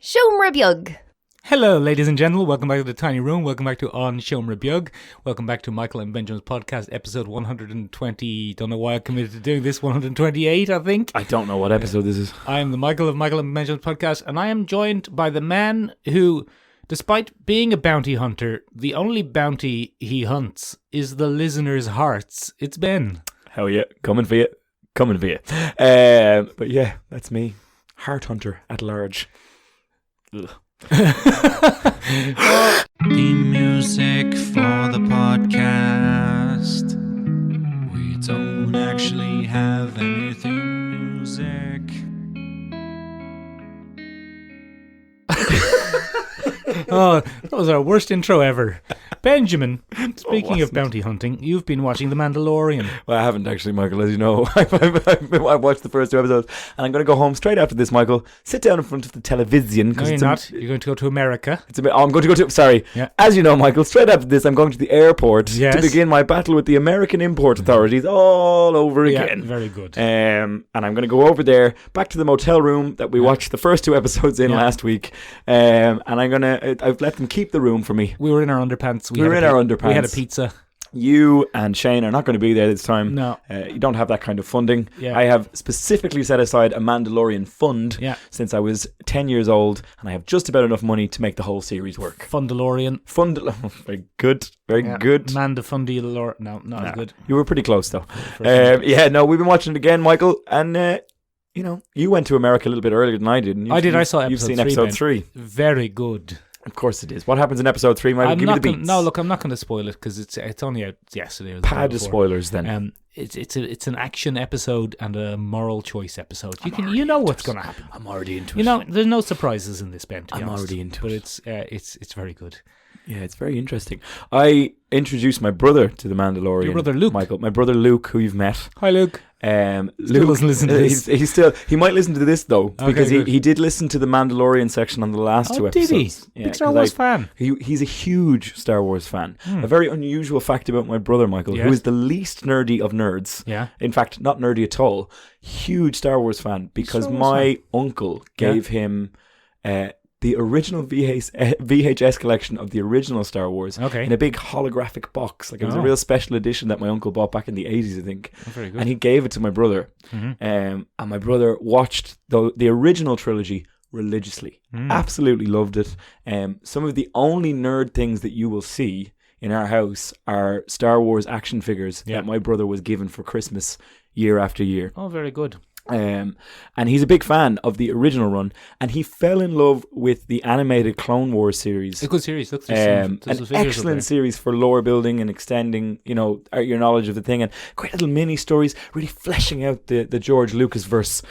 Siomra Beag. Hello, ladies and gentlemen. Welcome back to the Tiny Room. Welcome back to On Siomra Beag. Welcome back to Michael and Benjamin's podcast, episode 120. Don't know why I committed to doing this. 128, I think. I don't know what episode this is. I am the Michael of Michael and Benjamin's podcast, and I am joined by the man who, despite being a bounty hunter, the only bounty he hunts is the listeners' hearts. It's Ben. Hell yeah, coming for you. But yeah, that's me. Heart hunter at large. Ugh. Theme music for the podcast. We don't actually have anything music. Oh, that was our worst intro ever. Benjamin, speaking of bounty hunting, you've been watching The Mandalorian. Well, I haven't actually, Michael, as you know. I've watched the first 2 episodes, and I'm going to go home straight after this, Michael. Sit down in front of the television. No, you're not. You're going to go to America. I'm going to go to... Sorry. Yeah. As you know, Michael, straight after this, I'm going to the airport to begin my battle with the American import authorities all over again. Yeah, very good. And I'm going to go over there, back to the motel room that we watched the first 2 episodes in last week. And I've let them keep the room for me. We were in our underpants. We were in our underpants. We had a pizza. You and Shane are not going to be there this time. No. You don't have that kind of funding. Yeah. I have specifically set aside a Mandalorian fund since I was 10 years old, and I have just about enough money to make the whole series work. Fundalorian. Very good. Very good. Mandafundalor. No, not as good. You were pretty close, though. We've been watching it again, Michael, and... you went to America a little bit earlier than I did. I did. I saw episode 3. You've seen episode 3. Very good. Of course it is. What happens in episode 3, Michael? Give me the beats. No, look, I'm not going to spoil it because it's only out yesterday. Pad of spoilers then. It's an action episode and a moral choice episode. You know what's going to happen. I'm already into it. You know, there's no surprises in this, Ben. I'm already into it. But it's very good. Yeah, it's very interesting. I introduced my brother to the Mandalorian. Your brother Luke, Michael, my brother Luke, who you've met. Hi, Luke. Luke doesn't listen to this. He might listen to this though, because okay, he did listen to the Mandalorian section on the last 2 episodes. Did he? Big Star Wars fan. He's a huge Star Wars fan. A very unusual fact about my brother Michael, who is the least nerdy of nerds. Yeah. In fact, not nerdy at all. Huge Star Wars fan because my uncle gave him. The original VHS collection of the original Star Wars in a big holographic box. Like it was a real special edition that my uncle bought back in the 80s, I think. Oh, very good. And he gave it to my brother. Mm-hmm. And my brother watched the original trilogy religiously. Absolutely loved it. Some of the only nerd things that you will see in our house are Star Wars action figures that my brother was given for Christmas year after year. Oh, very good. And he's a big fan of the original run, and he fell in love with the animated Clone Wars series. A good series. Look, an excellent series for lore building and extending, your knowledge of the thing, and great little mini stories, really fleshing out the George Lucas verse.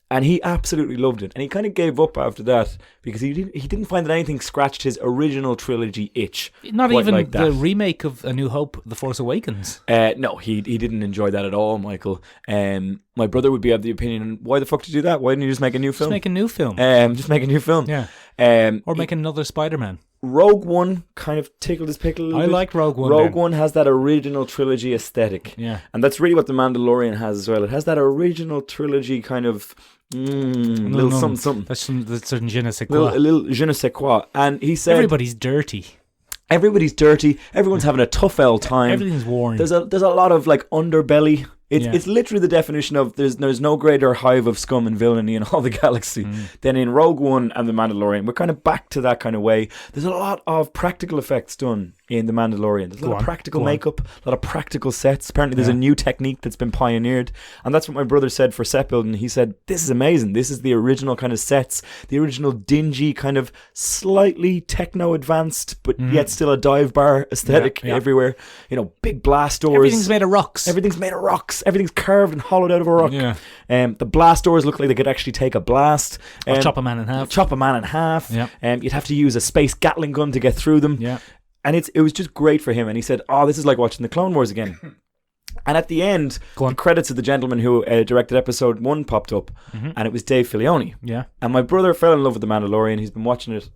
And he absolutely loved it, and he kind of gave up after that because he didn't find that anything scratched his original trilogy itch. Not even like the remake of A New Hope, The Force Awakens. No, he didn't enjoy that at all, Michael. My brother would be of the opinion, why the fuck did you do that? Why didn't you just make a new film? Just make a new film. Yeah. Or make another Spider-Man. Rogue One kind of tickled his pickle a little bit. I like Rogue One. Rogue One has that original trilogy aesthetic. Yeah. And that's really what The Mandalorian has as well. It has that original trilogy kind of something. That's a je ne sais quoi. A little je ne sais quoi. And he said... Everybody's dirty. Everyone's having a tough old time. Everything's worn. There's a lot of like underbelly. It's literally the definition of there's no greater hive of scum and villainy in all the galaxy than in Rogue One and The Mandalorian. We're kind of back to that kind of way. There's a lot of practical effects done in The Mandalorian. There's a lot of practical makeup, a lot of practical sets. Apparently there's a new technique that's been pioneered, and that's what my brother said for set building. He said, this is amazing. This is the original kind of sets, the original dingy kind of slightly techno-advanced but yet still a dive bar aesthetic everywhere. Big blast doors. Everything's made of rocks. Everything's carved and hollowed out of a rock. Yeah. The blast doors look like they could actually take a blast. Or chop a man in half. Yeah. You'd have to use a space Gatling gun to get through them. Yeah. And it was just great for him. And he said, this is like watching the Clone Wars again. And at the end, the credits of the gentleman who directed episode 1 popped up, and it was Dave Filoni. Yeah. And my brother fell in love with The Mandalorian. He's been watching it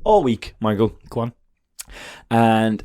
all week, Michael. Go on. And...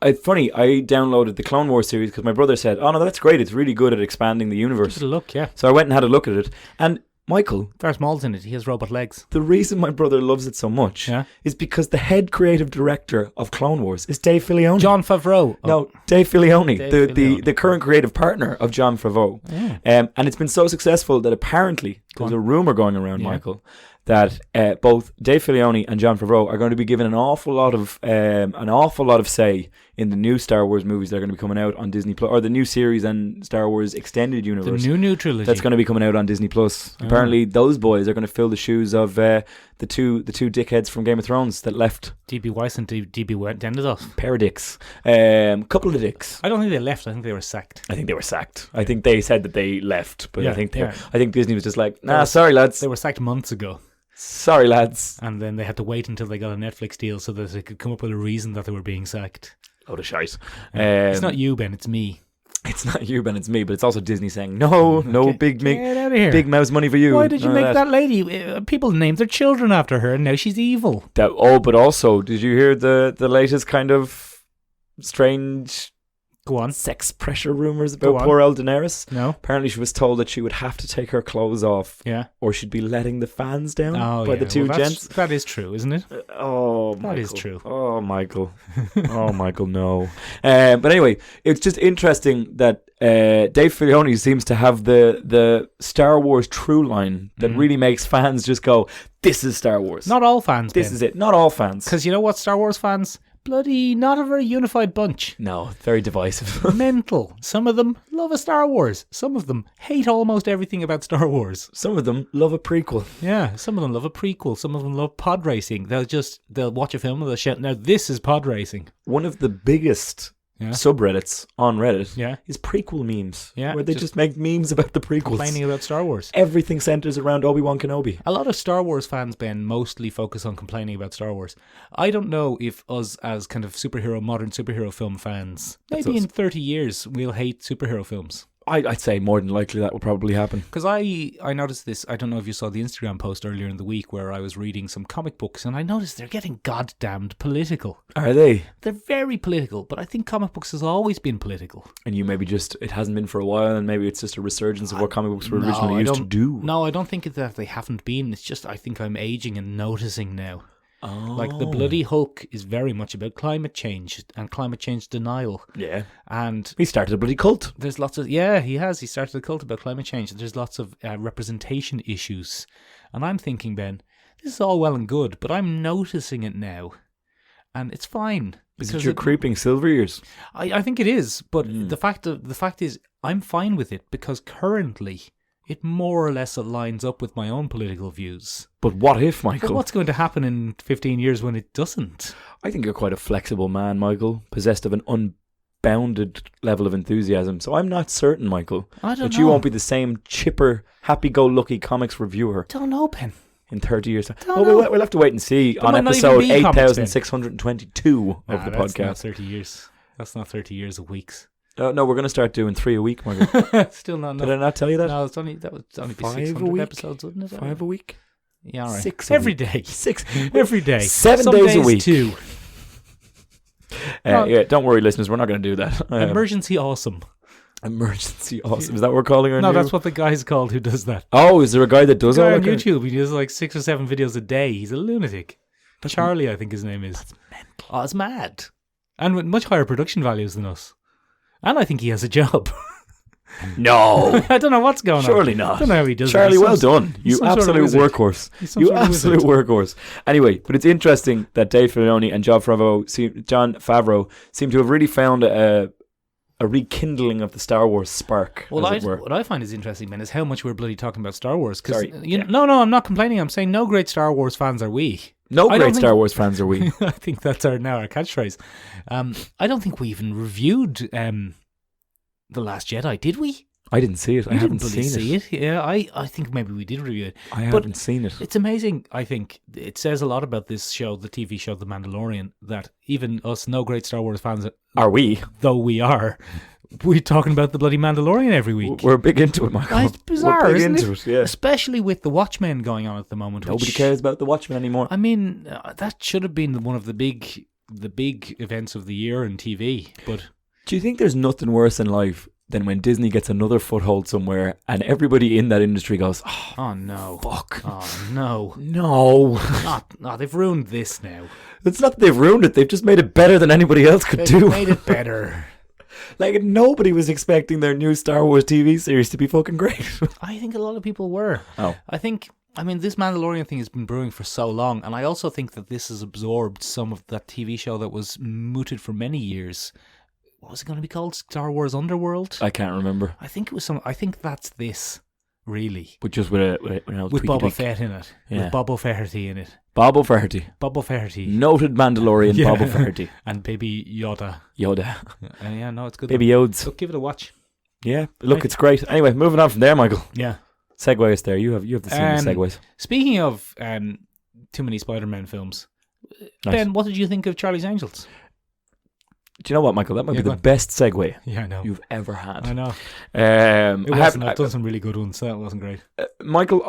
It's funny, I downloaded the Clone Wars series because my brother said, oh no, that's great, it's really good at expanding the universe. Just a look, yeah. So I went and had a look at it, and Michael, Darth Maul's in it. He has robot legs. the reason my brother loves it so much is because the head creative director of Clone Wars is Dave Filoni. John Favreau. No, Dave Filoni, Dave the current creative partner of John Favreau. And it's been so successful that apparently there's a rumor going around, Michael, that both Dave Filoni and John Favreau are going to be given an awful lot of say in the new Star Wars movies that are going to be coming out on Disney Plus, or the new series and Star Wars Extended Universe. The new trilogy That's going to be coming out on Disney Plus. Apparently, those boys are going to fill the shoes of the two dickheads from Game of Thrones that left. D.B. Weiss and D.B. Dendidoff. Pair of dicks. Couple of dicks. I don't think they left. I think they were sacked. I think they were sacked. I think they said that they left, but I think Disney was just like, sorry lads. They were sacked months ago. Sorry lads. And then they had to wait until they got a Netflix deal so that they could come up with a reason that they were being sacked. Load of shite. It's not you, Ben. It's me. It's not you, Ben. It's me. But it's also Disney saying, no, big big mouse money for you. Why did you make that lady? People named their children after her, and now she's evil. But also, did you hear the latest kind of strange... Go on. Sex pressure rumors about poor old Daenerys? No. Apparently she was told that she would have to take her clothes off. Yeah. Or she'd be letting the fans down by the two gents. That is true, isn't it? That is true. Oh, Michael. Michael, no. But anyway, it's just interesting that Dave Filoni seems to have the Star Wars true line that really makes fans just go, this is Star Wars. Not all fans, This is it. Not all fans. Because you know what, Star Wars fans? Bloody not a very unified bunch. No, very divisive. Mental. Some of them love a Star Wars. Some of them hate almost everything about Star Wars. Some of them love a prequel. Yeah, some of them love a prequel. Some of them love pod racing. They'll watch a film and they'll shout, now this is pod racing. One of the biggest subreddits on Reddit is prequel memes, where they just make memes about the prequels. Complaining about Star Wars. Everything centers around Obi-Wan Kenobi. A lot of Star Wars fans, Ben, mostly focus on complaining about Star Wars. I don't know if us as kind of modern superhero film fans, maybe in 30 years, we'll hate superhero films. I'd say more than likely that will probably happen. Because I noticed this, I don't know if you saw the Instagram post earlier in the week where I was reading some comic books and I noticed they're getting goddamned political. Are they? They're very political, but I think comic books has always been political. And you maybe just, it hasn't been for a while and maybe it's just a resurgence of what comic books were originally used to do. No, I don't think that they haven't been. It's just I think I'm aging and noticing now. Like the bloody Hulk is very much about climate change and climate change denial. Yeah. And he started a bloody cult. There's lots of, he has. He started a cult about climate change. There's lots of representation issues. And I'm thinking, Ben, this is all well and good, but I'm noticing it now. And it's fine. Is it your creeping silver ears? I think it is. But the fact is, I'm fine with it because currently it more or less aligns up with my own political views. But what if, Michael? But what's going to happen in 15 years when it doesn't? I think you're quite a flexible man, Michael, possessed of an unbounded level of enthusiasm. So I'm not certain, Michael, that you won't be the same chipper, happy-go-lucky comics reviewer. Don't know, Ben. In 30 years. We'll have to wait and see on episode 8,622 of the podcast. That's not 30 years. That's not 30 years of weeks. No, we're going to start doing 3 a week, Michael. Still not enough. Did I not tell you that? No, that would only be 600 episodes, wouldn't it? 5 a week? Yeah, all right. 6 every day. 6 every day. 7 Some days a week. 2. Don't worry, listeners. We're not going to do that. Emergency awesome. Emergency awesome. Is that what we're calling our No, that's what the guy's called who does that. Oh, is there a guy that does all that? On YouTube, he does like 6 or 7 videos a day. He's a lunatic. Charlie, I think his name is. That's mental. Oh, it's mad. And with much higher production values than us. And I think he has a job. No. I don't know what's going on. Surely not. I don't know how he does Charlie, it. well done. You absolute workhorse. You absolute workhorse. Anyway, but it's interesting that Dave Filoni and John Favreau seem to have really found a rekindling of the Star Wars spark. Well, what I find is interesting, Ben, is how much we're bloody talking about Star Wars. Sorry. No, I'm not complaining. I'm saying no great Star Wars fans are we. No great Star Wars fans are we. I think that's our catchphrase. I don't think we even reviewed The Last Jedi, did we? I didn't see it. I haven't seen it. Yeah, I think maybe we did review it. I haven't seen it. It's amazing, I think. It says a lot about this show, the TV show, The Mandalorian, that even us no great Star Wars fans... Are we? Though we are. We're talking about the bloody Mandalorian every week. We're big into it, Michael. It's bizarre, We're big isn't into it? Yeah. Especially with the Watchmen going on at the moment. Nobody cares about the Watchmen anymore. I mean, that should have been one of the big events of the year in TV. But do you think there's nothing worse in life than when Disney gets another foothold somewhere and everybody in that industry goes, Oh no. fuck. Oh no. No. No, they've ruined this now. It's not that they've ruined it. They've just made it better than anybody else could They've do. made it better. Like, nobody was expecting their new Star Wars TV series to be fucking great. I think a lot of people were. Oh. I mean, this Mandalorian thing has been brewing for so long, and I also think that this has absorbed some of that TV show that was mooted for many years. What was it going to be called? Star Wars Underworld? I can't remember. I think it was I think that's this, really. But just with Boba Fett in it. Yeah. With Bob O'Flaherty in it. Bob O'Flaherty. Bob O'Flaherty. Noted Mandalorian Bob O'Flaherty. And Baby Yoda. Yoda. Yeah, no, it's good. Baby Yodes. Look, give it a watch. Yeah, look, it's great. Anyway, moving on from there, Michael. Yeah. Segues there. You have the scene of segues. Speaking of too many Spider-Man films, Nice. Ben, what did you think of Charlie's Angels? Do you know what, Michael? That might Yeah, be go the on. best segue Yeah, I know. you've ever had. I know. I've I've done some really good ones. That wasn't great. Michael,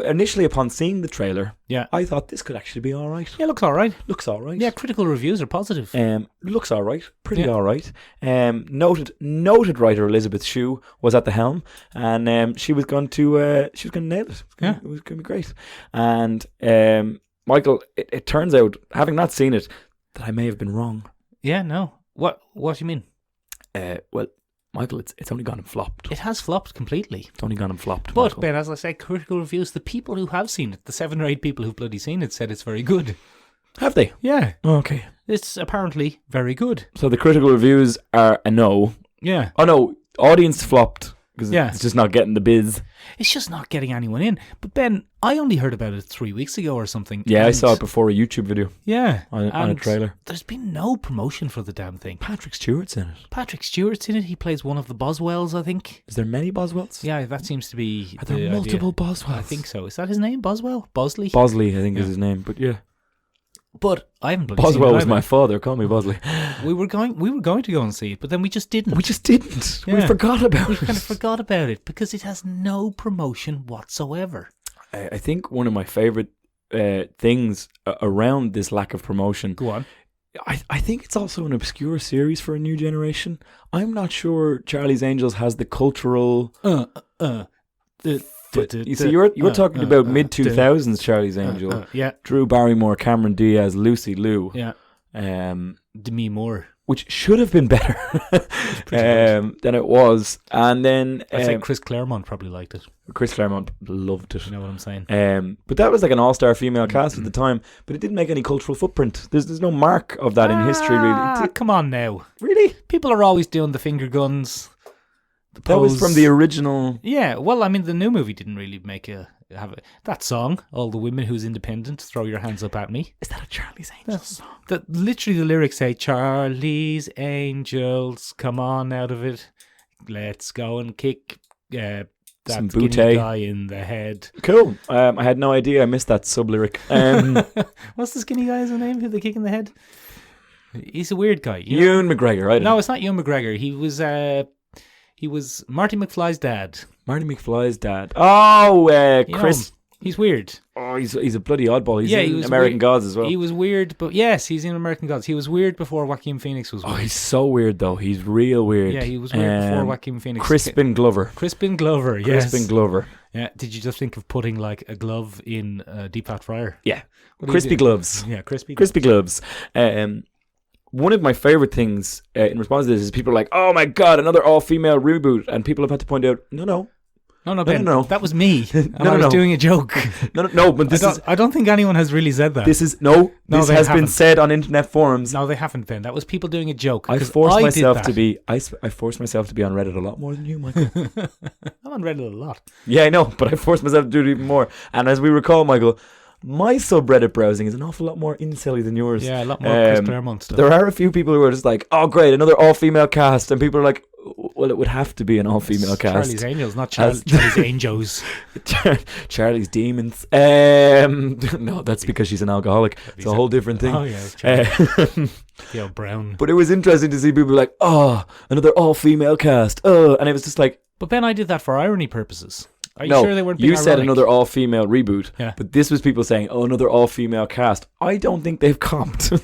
initially upon seeing the trailer, Yeah. I thought this could actually be all right. Yeah, looks all right. Looks all right. Yeah, critical reviews are positive. Looks all right. Pretty Yeah. all right. Noted writer Elizabeth Shue was at the helm, and she was going to nail it. Yeah. It was going to be great. And Michael, it turns out, having not seen it, that I may have been wrong. Yeah, no. What do you mean? Well, Michael, it's only gone and flopped. It has flopped completely. It's only gone and flopped. But, Michael. Ben, as I said, critical reviews, the people who have seen it, the 7 or 8 people who've bloody seen it, said it's very good. Have they? Yeah. Okay. It's apparently very good. So the critical reviews are a no. Yeah. Oh no, audience flopped because Yeah. it's just not getting the biz. It's just not getting anyone in. But, Ben, I only heard about it 3 weeks ago or something. Yeah, I and- saw it before a YouTube video Yeah. on a and trailer. There's been no promotion for the damn thing. Patrick Stewart's in it. Patrick Stewart's in it. He plays one of the Boswells, I think. Is there many Boswells? Yeah, that seems to be Are the there idea. multiple Boswells? I think so. Is that his name? Boswell? Bosley? Bosley, I think, is Yeah. his name. But yeah, But I haven't bloody Boswell seen it was either. my father. Call me Bosley. We were going to go and see it, but then we just didn't. We just didn't. We Yeah. forgot about We it. kind of forgot about it because it has no promotion whatsoever. I think one of my favourite things around this lack of promotion, Go on. I think it's also an obscure series for a new generation. I'm not sure Charlie's Angels has the cultural... You see, you're talking about mid-2000s Charlie's Angel. Yeah, Drew Barrymore, Cameron Diaz, Lucy Liu. yeah. Demi Moore. Which should have been better than it was. And then I'd say Chris Claremont probably liked it. Chris Claremont loved it. You know what I'm saying? But that was like an all-star female cast at the time, but it didn't make any cultural footprint. There's no mark of that in history, really. Come on now. Really? People are always doing the finger guns. The That was pose. from the original... Yeah, well, I mean, the new movie didn't really that song. All the women who's independent, throw your hands up at me. Is that a Charlie's Angels song? Literally, the lyrics say, "Charlie's Angels, come on out of it. Let's go and kick that Some skinny bootay. guy in the head." Cool. I had no idea. I missed that sub-lyric. What's the skinny guy's name? Who they kick in the head? He's a weird guy. You know? Ewan McGregor, right? No, it's not Ewan McGregor. He was Marty McFly's dad. Marty McFly's dad. Oh, You know Chris. him. He's weird. Oh, he's a bloody oddball. He's Yeah, he in was American weird. Gods as well. He was weird, but yes, he's in American Gods. He was weird before Joaquin Phoenix was Oh, weird. he's so weird though. He's real weird. Yeah, he was weird before Joaquin Phoenix. Crispin Glover. Crispin Glover, yes. Crispin Glover. Yeah. Did you just think of putting like a glove in a deep fat fryer? Yeah. What do you Crispy do? gloves. Yeah, crispy. Crispy gloves. One of my favorite things in response to this is people are like, "Oh my god, another all-female reboot," and people have had to point out, no, No, Ben, no. that was me, and No, I was no. doing a joke. no. But this is I don't think anyone has really said that. this is No, this they has been haven't. said on internet forums. No, they haven't, Ben. That was people doing a joke. I 'cause forced did myself that. to be. I forced myself to be on Reddit a lot more than you, Michael. I'm on Reddit a lot. Yeah, I know, but I forced myself to do it even more. And as we recall, Michael, my subreddit browsing is an awful lot more incelly than yours. Yeah, a lot more Chris Claremont stuff. There are a few people who are just like, "Oh, great, another all-female cast," and people are like, "Well, it would have to be an all-female It's cast." Charlie's Angels, not As- Charlie's Angels. Charlie's Demons. No, that's because she's an alcoholic. It's a whole different thing. Oh yeah, it's Charlie. Yeah, Brown. But it was interesting to see people like, "Oh, another all-female cast." Oh, and it was just like, But Ben, I did that for irony purposes. Are you no, sure they weren't being you said ironic? another all-female reboot, Yeah. but this was people saying, "Oh, another all-female cast." I don't think they've comped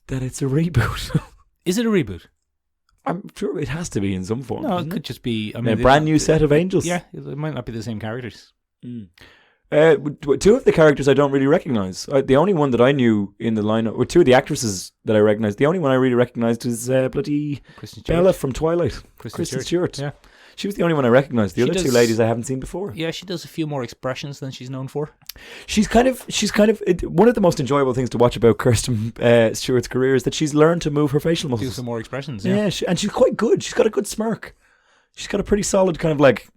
that it's a reboot. Is it a reboot? I'm sure it has to be in some form. No, it could just be. I mean, a brand new set of angels. Yeah, it might not be the same characters. Two of the characters I don't really recognize. The only one that I knew in the lineup, or two of the actresses that I recognized, the only one I really recognized is bloody Bella from Twilight. Kristen Stewart. Yeah. She was the only one I recognized. The other two ladies I haven't seen before. Yeah, she does a few more expressions than she's known for. She's kind of one of the most enjoyable things to watch about Kristen Stewart's career is that she's learned to move her facial muscles. Do some more expressions. Yeah, and she's quite good. She's got a good smirk. She's got a pretty solid kind of like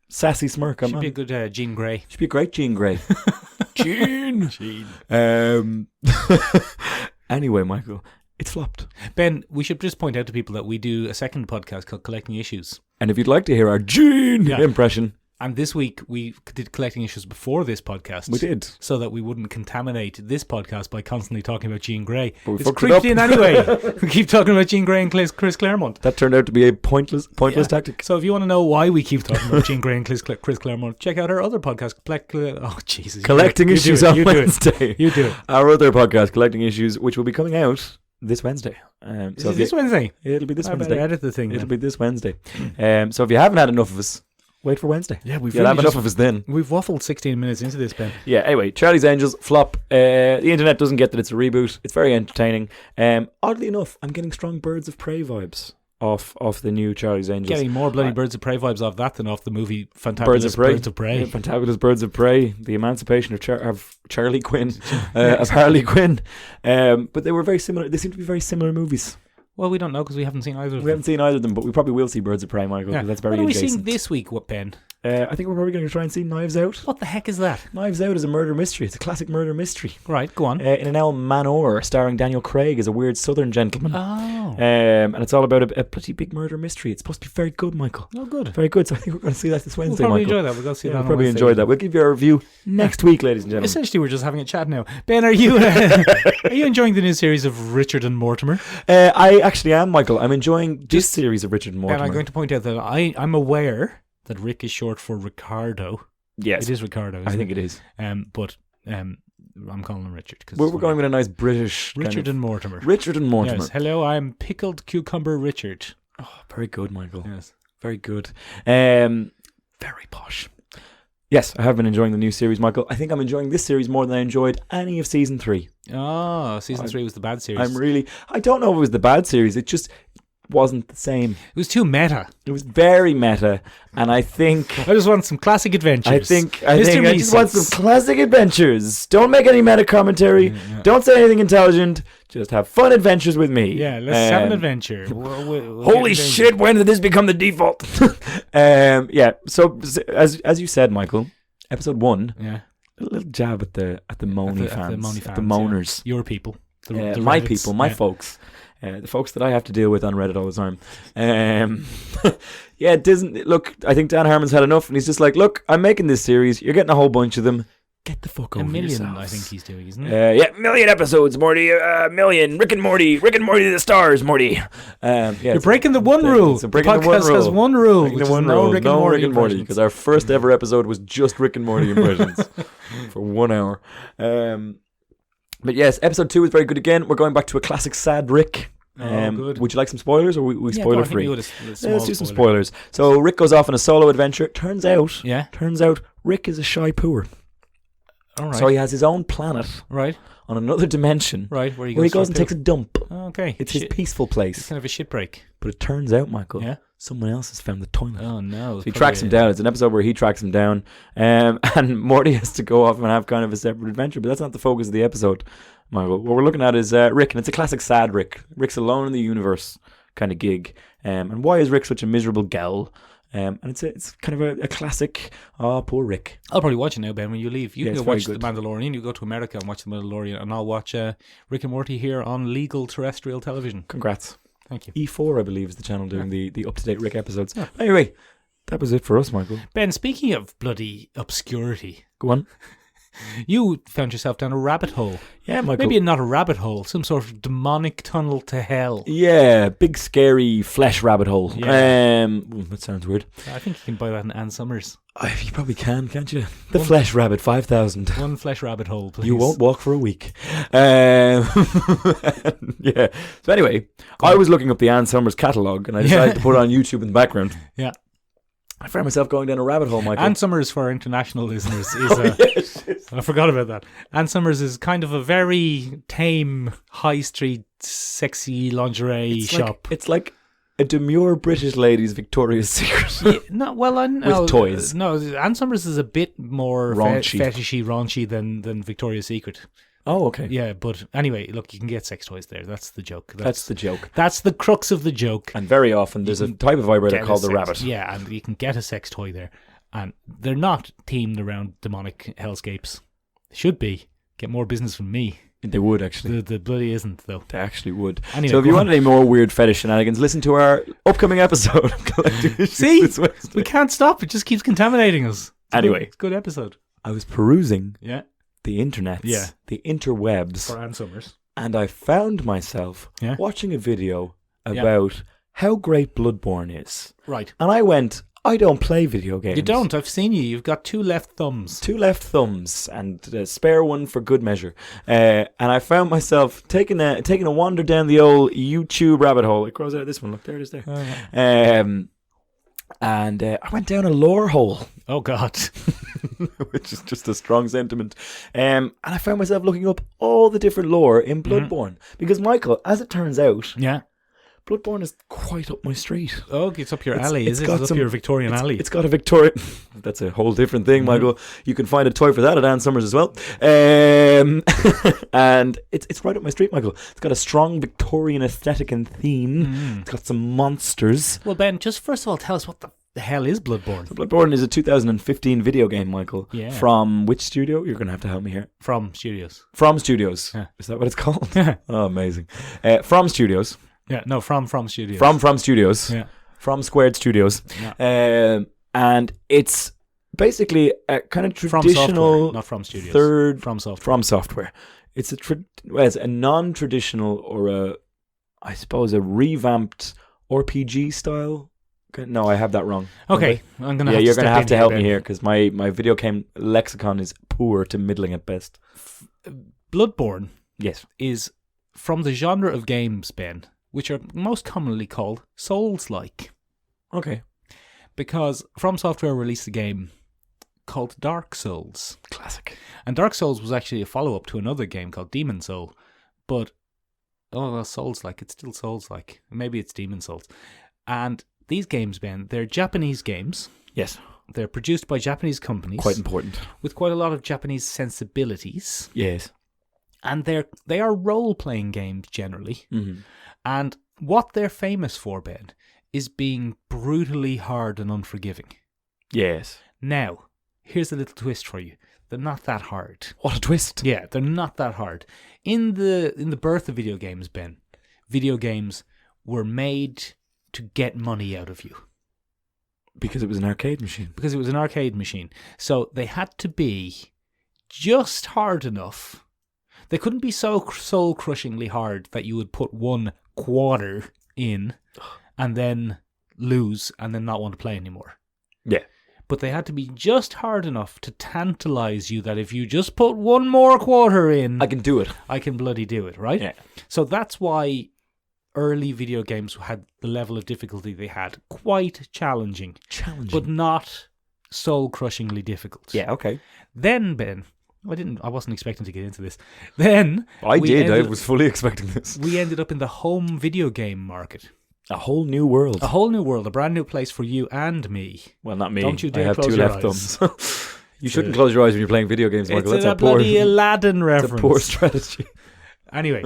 sassy smirk. She'd be a good Jean Grey. She'd be a great Jean Grey. Jean. Anyway, Michael, it's flopped. Ben, we should just point out to people that we do a second podcast called Collecting Issues. And if you'd like to hear our Jean impression. And this week we did Collecting Issues before this podcast. We did. So that we wouldn't contaminate this podcast by constantly talking about Jean Grey. It's creeped in anyway. We keep talking about Jean Grey and Chris Claremont. That turned out to be a pointless tactic. So if you want to know why we keep talking about Jean Grey and Chris Claremont, check out our other podcast. Collecting Issues on Wednesday. You do it. Our other podcast, Collecting Issues, which will be coming out this Wednesday. So this Wednesday? It'll be this I Wednesday. better edit the thing. It'll be this Wednesday. So if you haven't had enough of us, wait for Wednesday. Yeah, you'll have enough of us then. We've waffled 16 minutes into this, Ben. Yeah, anyway, Charlie's Angels, flop. The internet doesn't get that it's a reboot. It's very entertaining. Oddly enough, I'm getting strong Birds of Prey vibes off the new Charlie's Angels. Getting more bloody Birds of Prey vibes off that than off the movie Fantabulous Birds of Prey. Yeah, Fantabulous Birds of Prey, the emancipation of Charlie Quinn, of Harley Quinn. But they were very similar. They seem to be very similar movies. Well, we don't know because we haven't seen either of them. We haven't seen either of them, but we probably will see Birds of Prey, Michael. Yeah. That's very adjacent. What are we seeing this week, Ben? I think we're probably going to try and see Knives Out. What the heck is that? Knives Out is a murder mystery. It's a classic murder mystery. Right, go on. In an El Manor, starring Daniel Craig as a weird southern gentleman. Oh. And it's all about a pretty big murder mystery. It's supposed to be very good, Michael. Oh, good. Very good. So I think we're going to see that this Wednesday, We'll probably Michael. enjoy that. We'll go see that on probably Wednesday. enjoy that. We'll give you a review next week, ladies and gentlemen. Essentially, we're just having a chat now. Ben, are you enjoying the new series of Richard and Mortimer? I actually am, Michael. I'm enjoying this series of Richard and Mortimer. Ben, I'm going to point out that I'm aware that Rick is short for Ricardo. Yes. It is Ricardo. I think it is. But I'm calling him Richard. We're going with a nice British Richard and Mortimer. Richard and Mortimer. Yes. Hello, I'm Pickled Cucumber Richard. Oh, very good, Michael. Yes. Very good. Very posh. Yes, I have been enjoying the new series, Michael. I think I'm enjoying this series more than I enjoyed any of season 3. Oh, season 3 was the bad series. I don't know if it was the bad series. It just wasn't the same. It was too meta. It was very meta, and I think I just want some classic adventures. I just want some classic adventures. Don't make any meta commentary. Yeah. Don't say anything intelligent. Just have fun adventures with me. Yeah, let's have an adventure. Holy shit! When did this become the default? Yeah. So as you said, Michael, episode 1. Yeah. A little jab at the moany fans, the moaners, your people, my people, my folks. The folks that I have to deal with on Reddit all the time. Yeah, Disney. Look, I think Dan Harmon's had enough, and he's just like, look, I'm making this series. You're getting a whole bunch of them. Get the fuck over yourselves. 1 million, I think he's doing, isn't it? Yeah, 1 million episodes, Morty. 1 million. Rick and Morty to the stars, Morty. Yeah, you're breaking the one rule. So breaking the one rule. Has one rule. Breaking the one rule. No Rick and Morty, because our first ever episode was just Rick and Morty impressions for 1 hour. But yes, episode 2 is very good again. We're going back to a classic sad Rick. Good. Would you like some spoilers, or we spoiler free? Let's do some spoilers. So Rick goes off on a solo adventure. Turns out Rick is a shy pooer. All right. So he has his own planet, right, on another dimension, right, where he goes and takes a dump. Oh, okay, it's his peaceful place. It's kind of a shit break. But it turns out, Michael, someone else has found the toilet. Oh no! So he tracks him down. It's an episode where he tracks him down, and Morty has to go off and have kind of a separate adventure. But that's not the focus of the episode, Michael. What we're looking at is Rick, and it's a classic sad Rick. Rick's alone in the universe kind of gig. And why is Rick such a miserable gal? And it's kind of a classic, poor Rick. I'll probably watch it now, Ben, when you leave. You can go watch The good. Mandalorian. You go to America and watch The Mandalorian, and I'll watch Rick and Morty here on legal terrestrial television. Congrats. Thank you. E4, I believe, is the channel doing the up-to-date Rick episodes. Yeah. Anyway, that was it for us, Michael. Ben, speaking of bloody obscurity. Go on. You found yourself down a rabbit hole. Yeah, Michael. Maybe not a rabbit hole, some sort of demonic tunnel to hell. Yeah, big scary flesh rabbit hole. Yeah. That sounds weird. I think you can buy that in Ann Summers. You probably can, can't you? The Flesh Rabbit 5,000. One flesh rabbit hole, please. You won't walk for a week. Yeah. So anyway, I was looking up the Ann Summers catalogue and I decided to put it on YouTube in the background. Yeah. I found myself going down a rabbit hole, Michael. Ann Summers, for our international listeners, is I forgot about that. Ann Summers is kind of a very tame, high street, sexy lingerie shop. It's like a demure British lady's Victoria's Secret. With toys. No, Ann Summers is a bit more Raunchy. fetishy, raunchy than Victoria's Secret. Oh, okay. Yeah, but anyway, look, you can get sex toys there. That's the joke. That's the joke. That's the crux of the joke. And very often there's a type of vibrator called the rabbit. Yeah, and you can get a sex toy there. And they're not themed around demonic hellscapes. They should be. Get more business from me. They would, actually. The bloody isn't, though. They actually would. Anyway, so if you want any more weird fetish shenanigans, listen to our upcoming episode of Collective Issues. See? this Wednesday. We can't stop. It just keeps contaminating us. It's a good episode. I was perusing Yeah. the internets, the interwebs, For Ann Summers. and I found myself Yeah. watching a video about how great Bloodborne is. Right. And I went, I don't play video games. You don't. I've seen you. You've got 2 left thumbs. 2 left thumbs and a spare one for good measure. And I found myself taking a wander down the old YouTube rabbit hole. It grows out of this one. Look, there it is there. Oh, yeah. And I went down a lore hole. Oh, God. Which is just a strong sentiment. And I found myself looking up all the different lore in Bloodborne. Because, Michael, as it turns out, Yeah. Bloodborne is quite up my street. Oh, it's up your alley, it's is it? got It's up your Victorian alley. It's got a Victorian... That's a whole different thing, Michael. You can find a toy for that at Ann Summers as well. And it's right up my street, Michael. It's got a strong Victorian aesthetic and theme. It's got some monsters. Well, Ben, just first of all, tell us what the hell is Bloodborne? So Bloodborne is a 2015 video game, Michael. Yeah. From which studio? You're going to have to help me here. From Studios. From Studios. Yeah. Is that what it's called? Oh, amazing. From Studios. Yeah, no, from Studios. From Studios. Yeah. From Squared Studios. Yeah. And it's basically a kind of From traditional software, not from Studios. third From software. From software. It's it's a non-traditional or I suppose a revamped RPG style. No, I have that wrong. Okay, I'm gonna. You're gonna have to help me Ben. here because my video game lexicon is poor to middling at best. Bloodborne Yes. is from the genre of games, Ben, which are most commonly called Souls-like, Okay. because From Software released a game called Dark Souls. Classic. And Dark Souls was actually a follow-up to another game called Demon Soul. But, Souls-like. It's still Souls-like. Maybe it's Demon Souls. And these games, Ben, they're Japanese games. Yes. They're produced by Japanese companies. Quite important. With quite a lot of Japanese sensibilities. Yes. And they are role-playing games, generally. Mm-hmm. And what they're famous for, Ben, is being brutally hard and unforgiving. Yes. Now, here's a little twist for you. They're not that hard. What a twist. Yeah, they're not that hard. In the birth of video games, Ben, video games were made to get money out of you. Because it was an arcade machine. Because it was an arcade machine. So they had to be just hard enough. They couldn't be so soul-crushingly hard that you would put 1 quarter in and then lose and then not want to play anymore. Yeah. But they had to be just hard enough to tantalize you that if you just put 1 more quarter in... I can do it. I can bloody do it, right? Yeah. So that's why early video games had the level of difficulty they had. Quite challenging. But not soul-crushingly difficult. Yeah, okay. Then, Ben... I wasn't expecting to get into this. Then... I was fully expecting this. We ended up in the home video game market. A whole new world. A whole new world. A brand new place for you and me. Well, not me. Don't you dare I have close 2 your left eyes. thumbs. You shouldn't close your eyes when you're playing video games, Michael. It's That's a bloody poor, Aladdin reference. It's a poor strategy. Anyway,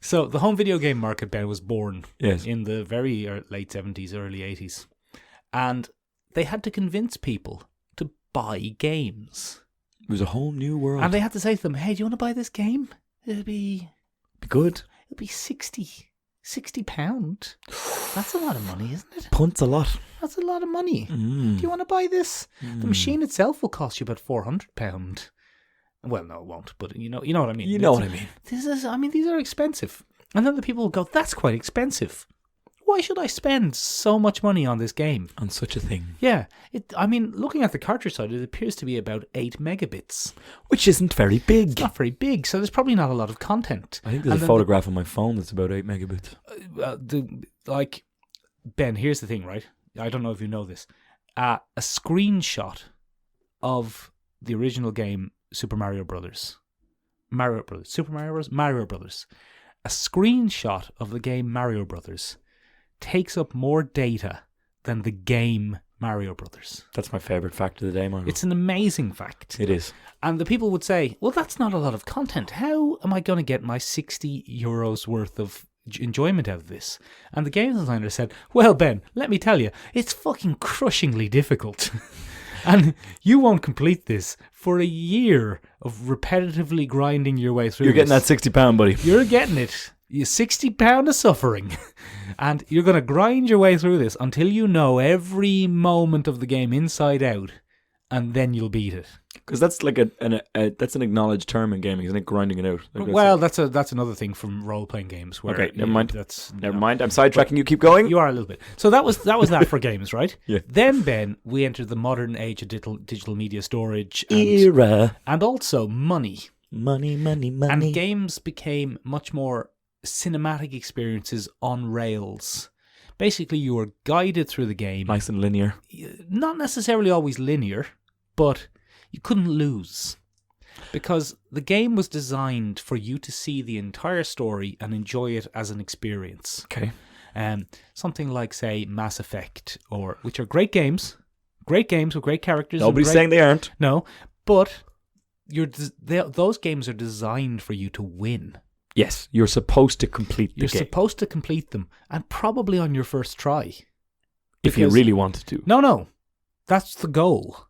so the home video game market, Ben, was born in the very late 70s, early 80s. And they had to convince people to buy games. It was a whole new world. And they had to say to them, hey, do you want to buy this game? It'll be good. It'll be £60. That's a lot of money, isn't it? Punt's a lot. That's a lot of money. Do you want to buy this? The machine itself will cost you about £400. Well, no, it won't. But you know what I mean. You know what I mean. These are expensive. And then the people will go, that's quite expensive. Why should I spend so much money on this game? On such a thing. Yeah. Looking at the cartridge side, it appears to be about 8 megabits. Which isn't very big. It's not very big, so there's probably not a lot of content. I think there's a photograph on my phone that's about 8 megabits. Ben, here's the thing, right? I don't know if you know this. A screenshot of the original game, Super Mario Brothers. Super Mario Brothers? Mario Brothers. A screenshot of the game Mario Brothers takes up more data than the game Mario Brothers. That's my favourite fact of the day, Michael. It's an amazing fact. It is. And the people would say, well, that's not a lot of content. How am I going to get my €60 worth of enjoyment out of this? And the game designer said, well, Ben, let me tell you, it's fucking crushingly difficult. And you won't complete this for a year of repetitively grinding your way through. You're getting that £60, buddy. You're getting it. You £60 of suffering. And you're going to grind your way through this until you know every moment of the game inside out, and then you'll beat it. Because that's like that's an acknowledged term in gaming, isn't it? Grinding it out. That's another thing from role-playing games. Where okay, never mind. Never mind. I'm sidetracking you. Keep going. You are a little bit. So that was that for games, right? Yeah. Then, Ben, we entered the modern age of digital media storage era, and also money. Money. And games became much more cinematic experiences on rails. Basically, you were guided through the game. Nice and linear. Not necessarily always linear, but you couldn't lose. Because the game was designed for you to see the entire story and enjoy it as an experience. Okay. Something like, say, Mass Effect, which are great games with great characters. Nobody's saying they aren't. No, but those games are designed for you to win. Yes, you're supposed to complete the game. You're supposed to complete them, and probably on your first try. If you really wanted to. No. That's the goal.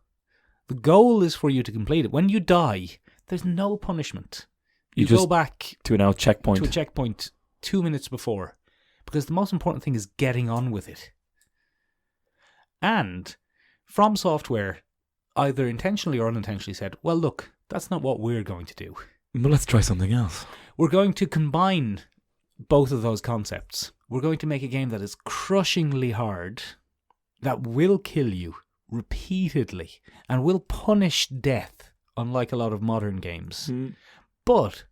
The goal is for you to complete it. When you die, there's no punishment. You go back to a checkpoint. To a checkpoint 2 minutes before. Because the most important thing is getting on with it. And From Software, either intentionally or unintentionally, said, well, look, that's not what we're going to do. Well, let's try something else. We're going to combine both of those concepts. We're going to make a game that is crushingly hard, that will kill you repeatedly, and will punish death, unlike a lot of modern games. But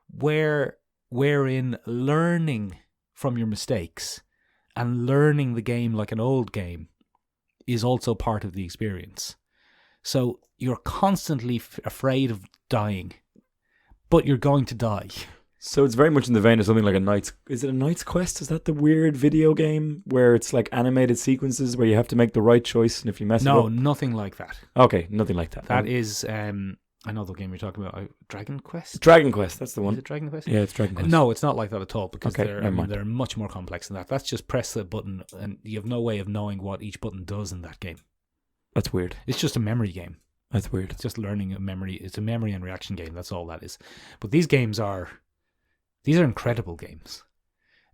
wherein learning from your mistakes and learning the game like an old game is also part of the experience. So you're constantly afraid of dying, but you're going to die. So it's very much in the vein of something like Is it a Knight's Quest? Is that the weird video game where it's like animated sequences where you have to make the right choice, and if you mess it up... No, nothing like that. Okay, nothing like that. That is... I know the game you're talking about. Dragon Quest? Dragon Quest, that's the one. Is it Dragon Quest? Yeah, it's Dragon Quest. No, it's not like that at all, because never mind. they're much more complex than that. That's just press the button, and you have no way of knowing what each button does in that game. That's weird. It's just a memory game. That's weird. It's just learning a memory. It's a memory and reaction game. That's all that is. But these games are incredible games.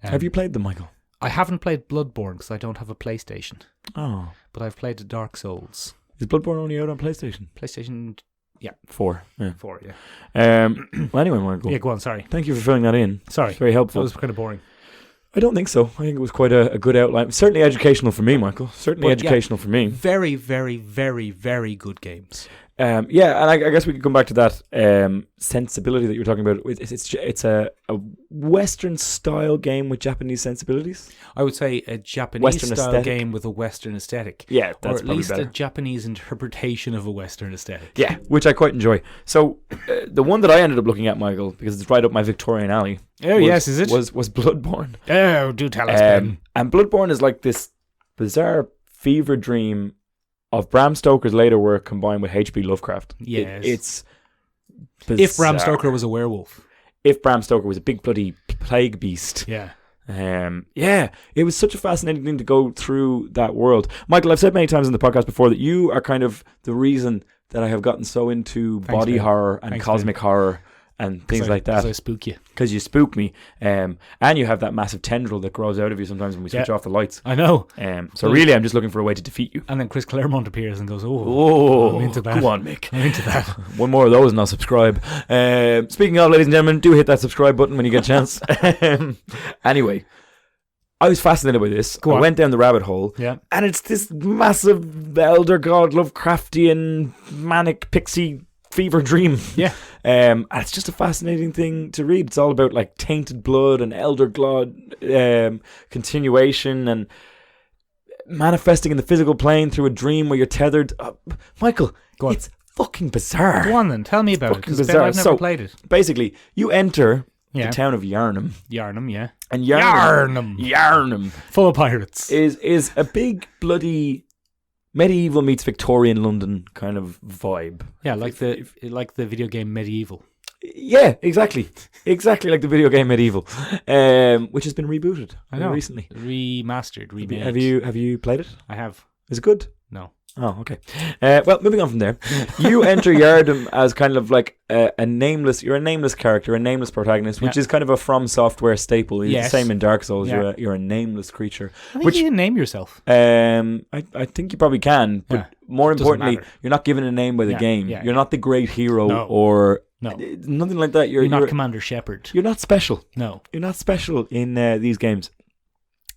Have you played them, Michael? I haven't played Bloodborne because I don't have a PlayStation. Oh. But I've played Dark Souls. Is Bloodborne only out on PlayStation? PlayStation, yeah. 4. Yeah. 4, yeah. Well, anyway, Michael. Yeah, go on, sorry. Thank you for filling that in. Sorry. It's very helpful. That was kind of boring. I don't think so. I think it was quite a good outline. Certainly educational for me, Michael. Certainly educational for me. Very, very, very, very good games. Yeah, and I guess we could come back to that sensibility that you were talking about. It's a Western style game with Japanese sensibilities. I would say a Japanese style game with a Western aesthetic. Yeah, that's or at least better. a Japanese interpretation of a Western aesthetic. Yeah, which I quite enjoy. So the one that I ended up looking at, Michael, because it's right up my Victorian alley. Oh, yes, is it? Was Bloodborne. Oh, do tell us, Ben. And Bloodborne is like this bizarre fever dream of Bram Stoker's later work combined with H.P. Lovecraft. Yes. It's bizarre. If Bram Stoker was a werewolf. If Bram Stoker was a big bloody plague beast. Yeah. Yeah, it was such a fascinating thing to go through that world. Michael, I've said many times in the podcast before that you are kind of the reason that I have gotten so into body horror and cosmic horror and things like that. Because I spook you. Because you spook me. And you have that massive tendril that grows out of you sometimes when we switch off the lights. I know. So really, I'm just looking for a way to defeat you. And then Chris Claremont appears and goes, I'm into that. Go on, Mick. I'm into that. One more of those and I'll subscribe. Speaking of, ladies and gentlemen, do hit that subscribe button when you get a chance. Anyway, I was fascinated by this. I went down the rabbit hole. Yeah. And it's this massive elder god Lovecraftian manic pixie fever dream. Yeah. And it's just a fascinating thing to read. It's all about like tainted blood and elder god continuation and manifesting in the physical plane through a dream where you're tethered. Michael, it's fucking bizarre. Go on then, tell me about it. Because I've never played it. Basically, you enter the town of Yarnum. Yarnum, yeah. And Yarnum. Full of pirates. Is a big bloody medieval meets Victorian London kind of vibe. Yeah, like the video game Medieval. Yeah, exactly. Exactly like the video game Medieval, which has been rebooted recently. Remastered, remade. Have you played it? I have. Is it good? No. Oh, okay. Well, moving on from there, you enter Yardum as kind of like a nameless. You're a nameless character, a nameless protagonist, which is kind of a From Software staple. It's the same in Dark Souls. Yeah. You're a nameless creature. I think you can name yourself. I think you probably can, but more importantly, matter. you're not given a name by the game. Yeah, you're not the great hero or nothing like that. You're not Commander Shepard. You're not special. No, you're not special in these games.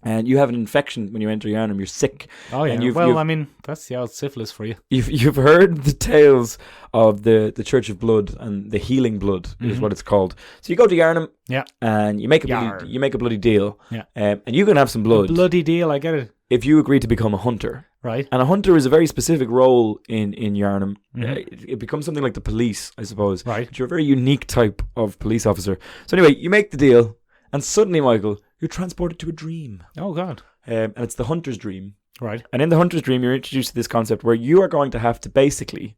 And you have an infection when you enter Yarnum. You're sick. Oh yeah. And I mean, that's the old syphilis for you. You've heard the tales of the Church of Blood and the Healing Blood is what it's called. So you go to Yarnum. Yeah. And you make a bloody deal. Yeah. And you can have some blood. A bloody deal. I get it. If you agree to become a hunter. Right. And a hunter is a very specific role in Yarnum. It becomes something like the police, I suppose. Right. But you're a very unique type of police officer. So anyway, you make the deal, and suddenly, Michael, you're transported to a dream. Oh, God. And it's the hunter's dream. Right. And in the hunter's dream, you're introduced to this concept where you are going to have to basically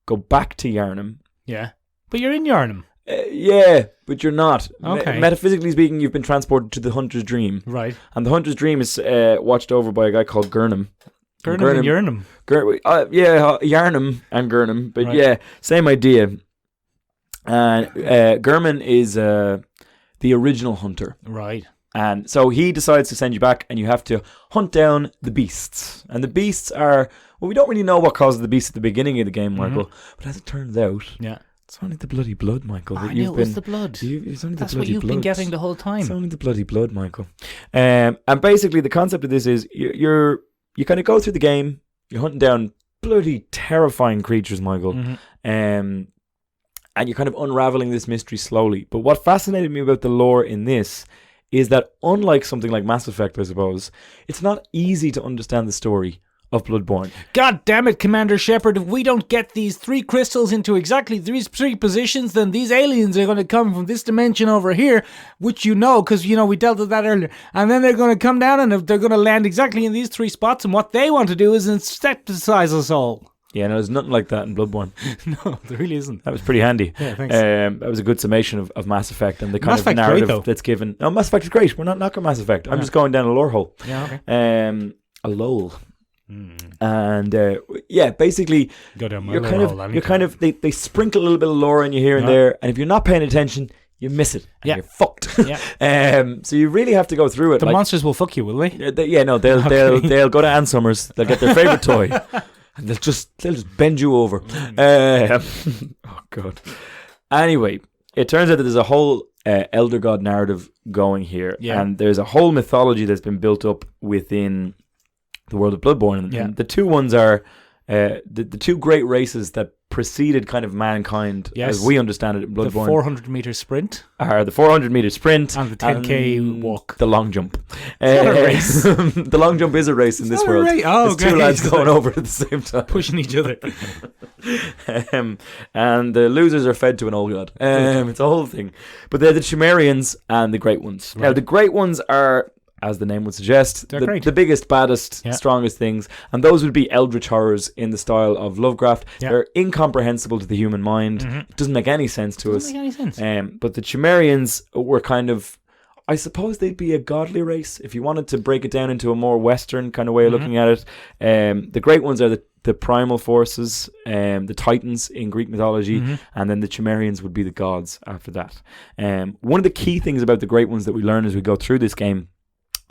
go back to Yarnum. Yeah. But you're in Yarnum. Yeah, but you're not. Okay. Metaphysically speaking, you've been transported to the hunter's dream. Right. And the hunter's dream is watched over by a guy called Gurnham. Gurnham and Yarnum. Yarnum and Gurnham. But same idea. And Gurman is the original hunter. Right. And so he decides to send you back, and you have to hunt down the beasts. And the beasts are, well, we don't really know what causes the beasts at the beginning of the game, Michael. But as it turns out, it's only the bloody blood, Michael. I knew it was the blood. It's only That's the bloody what you've been getting the whole time. It's only the bloody blood, Michael. And basically, the concept of this is you kind of go through the game, you're hunting down bloody terrifying creatures, Michael. And you're kind of unraveling this mystery slowly. But what fascinated me about the lore in this is that unlike something like Mass Effect, I suppose, it's not easy to understand the story of Bloodborne. God damn it, Commander Shepard, if we don't get these 3 crystals into exactly these 3 positions, then these aliens are going to come from this dimension over here, which because, we dealt with that earlier. And then they're going to come down and they're going to land exactly in these 3 spots, and what they want to do is insecticize us all. Yeah, no, there's nothing like that in Bloodborne. No, there really isn't. That was pretty handy. Yeah, thanks. That was a good summation of Mass Effect and the kind of narrative that's given. No, Mass Effect is great. We're not knocking Mass Effect. I'm just going down a lore hole. Yeah, okay. A lol. And basically, go down my you're lore hole. you're kind of they sprinkle a little bit of lore in you here and there, and if you're not paying attention, you miss it. And you're fucked. So you really have to go through it. The monsters will fuck you, will they? They'll go to Ann Summers. They'll get their favorite toy. And they'll just bend you over. Oh God. Anyway, it turns out that there's a whole elder god narrative going here, and there's a whole mythology that's been built up within the world of Bloodborne. And the two ones are the two great races that preceded kind of mankind as we understand it in Bloodborne. The 400-meter sprint. Are the 400-meter sprint. And the 10K walk. The long jump. It's not a race. The long jump is a race in this world. Oh, it's 2 lads going over at the same time. Pushing each other. And the losers are fed to an old god. It's a whole thing. But they're the Chimerians and the Great Ones. Right. Now, the Great Ones are, as the name would suggest, the biggest, baddest, strongest things. And those would be eldritch horrors in the style of Lovecraft. They're incomprehensible to the human mind. It doesn't make any sense to us. Doesn't make any sense. But the Chimerians were kind of, I suppose they'd be a godly race if you wanted to break it down into a more Western kind of way of looking at it. The Great Ones are the the primal forces, the Titans in Greek mythology, and then the Cimmerians would be the gods after that. One of the key things about the Great Ones that we learn as we go through this game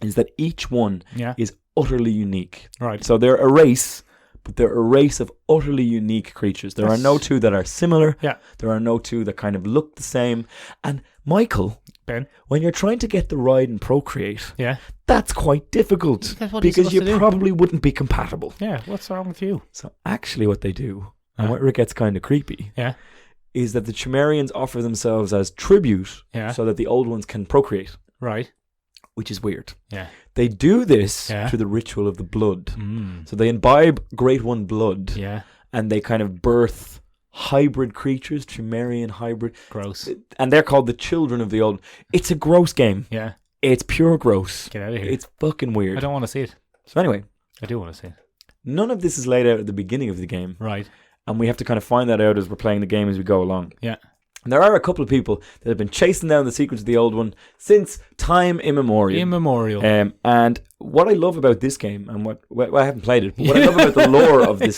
is that each one is utterly unique. Right. So they're a race, but they're a race of utterly unique creatures. There are no two that are similar. Yeah. There are no two that kind of look the same. And Michael, Ben, when you're trying to get the ride and procreate, yeah, that's quite difficult That's what because you're you supposed to do. probably wouldn't be compatible. Yeah, what's wrong with you? So actually what they do, and where it gets kind of creepy, is that the Cimmerians offer themselves as tribute so that the old ones can procreate. Right. Which is weird. Yeah. They do this through the ritual of the blood. So they imbibe Great One blood. Yeah. And they kind of birth hybrid creatures, Cimmerian hybrid. Gross. And they're called the children of the old. It's a gross game. Yeah. It's pure gross. Get out of here. It's fucking weird. I don't want to see it. So anyway. I do want to see it. None of this is laid out at the beginning of the game. Right. And we have to kind of find that out as we're playing the game as we go along. Yeah. And there are a couple of people that have been chasing down the secrets of the old one since time immemorial. And what I love about this game, and what I haven't played it, but what I love about the lore of this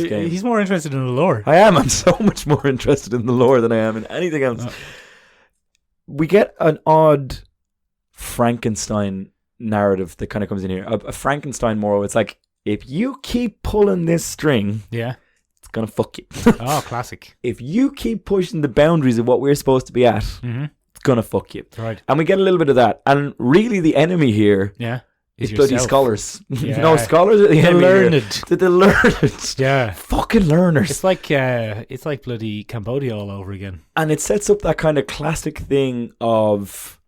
game, game. He's more interested in the lore. I am. I'm so much more interested in the lore than I am in anything else. We get an odd Frankenstein narrative that kind of comes in here. A Frankenstein moral. It's like, if you keep pulling this string... Yeah. Gonna fuck you. Oh, classic. If you keep pushing the boundaries of what we're supposed to be at, it's gonna fuck you. Right. And we get a little bit of that. And really the enemy here is bloody scholars. Yeah. No, scholars are the enemy learned. here. The learned. Yeah. Fucking learners. It's like bloody Cambodia all over again. And it sets up that kind of classic thing of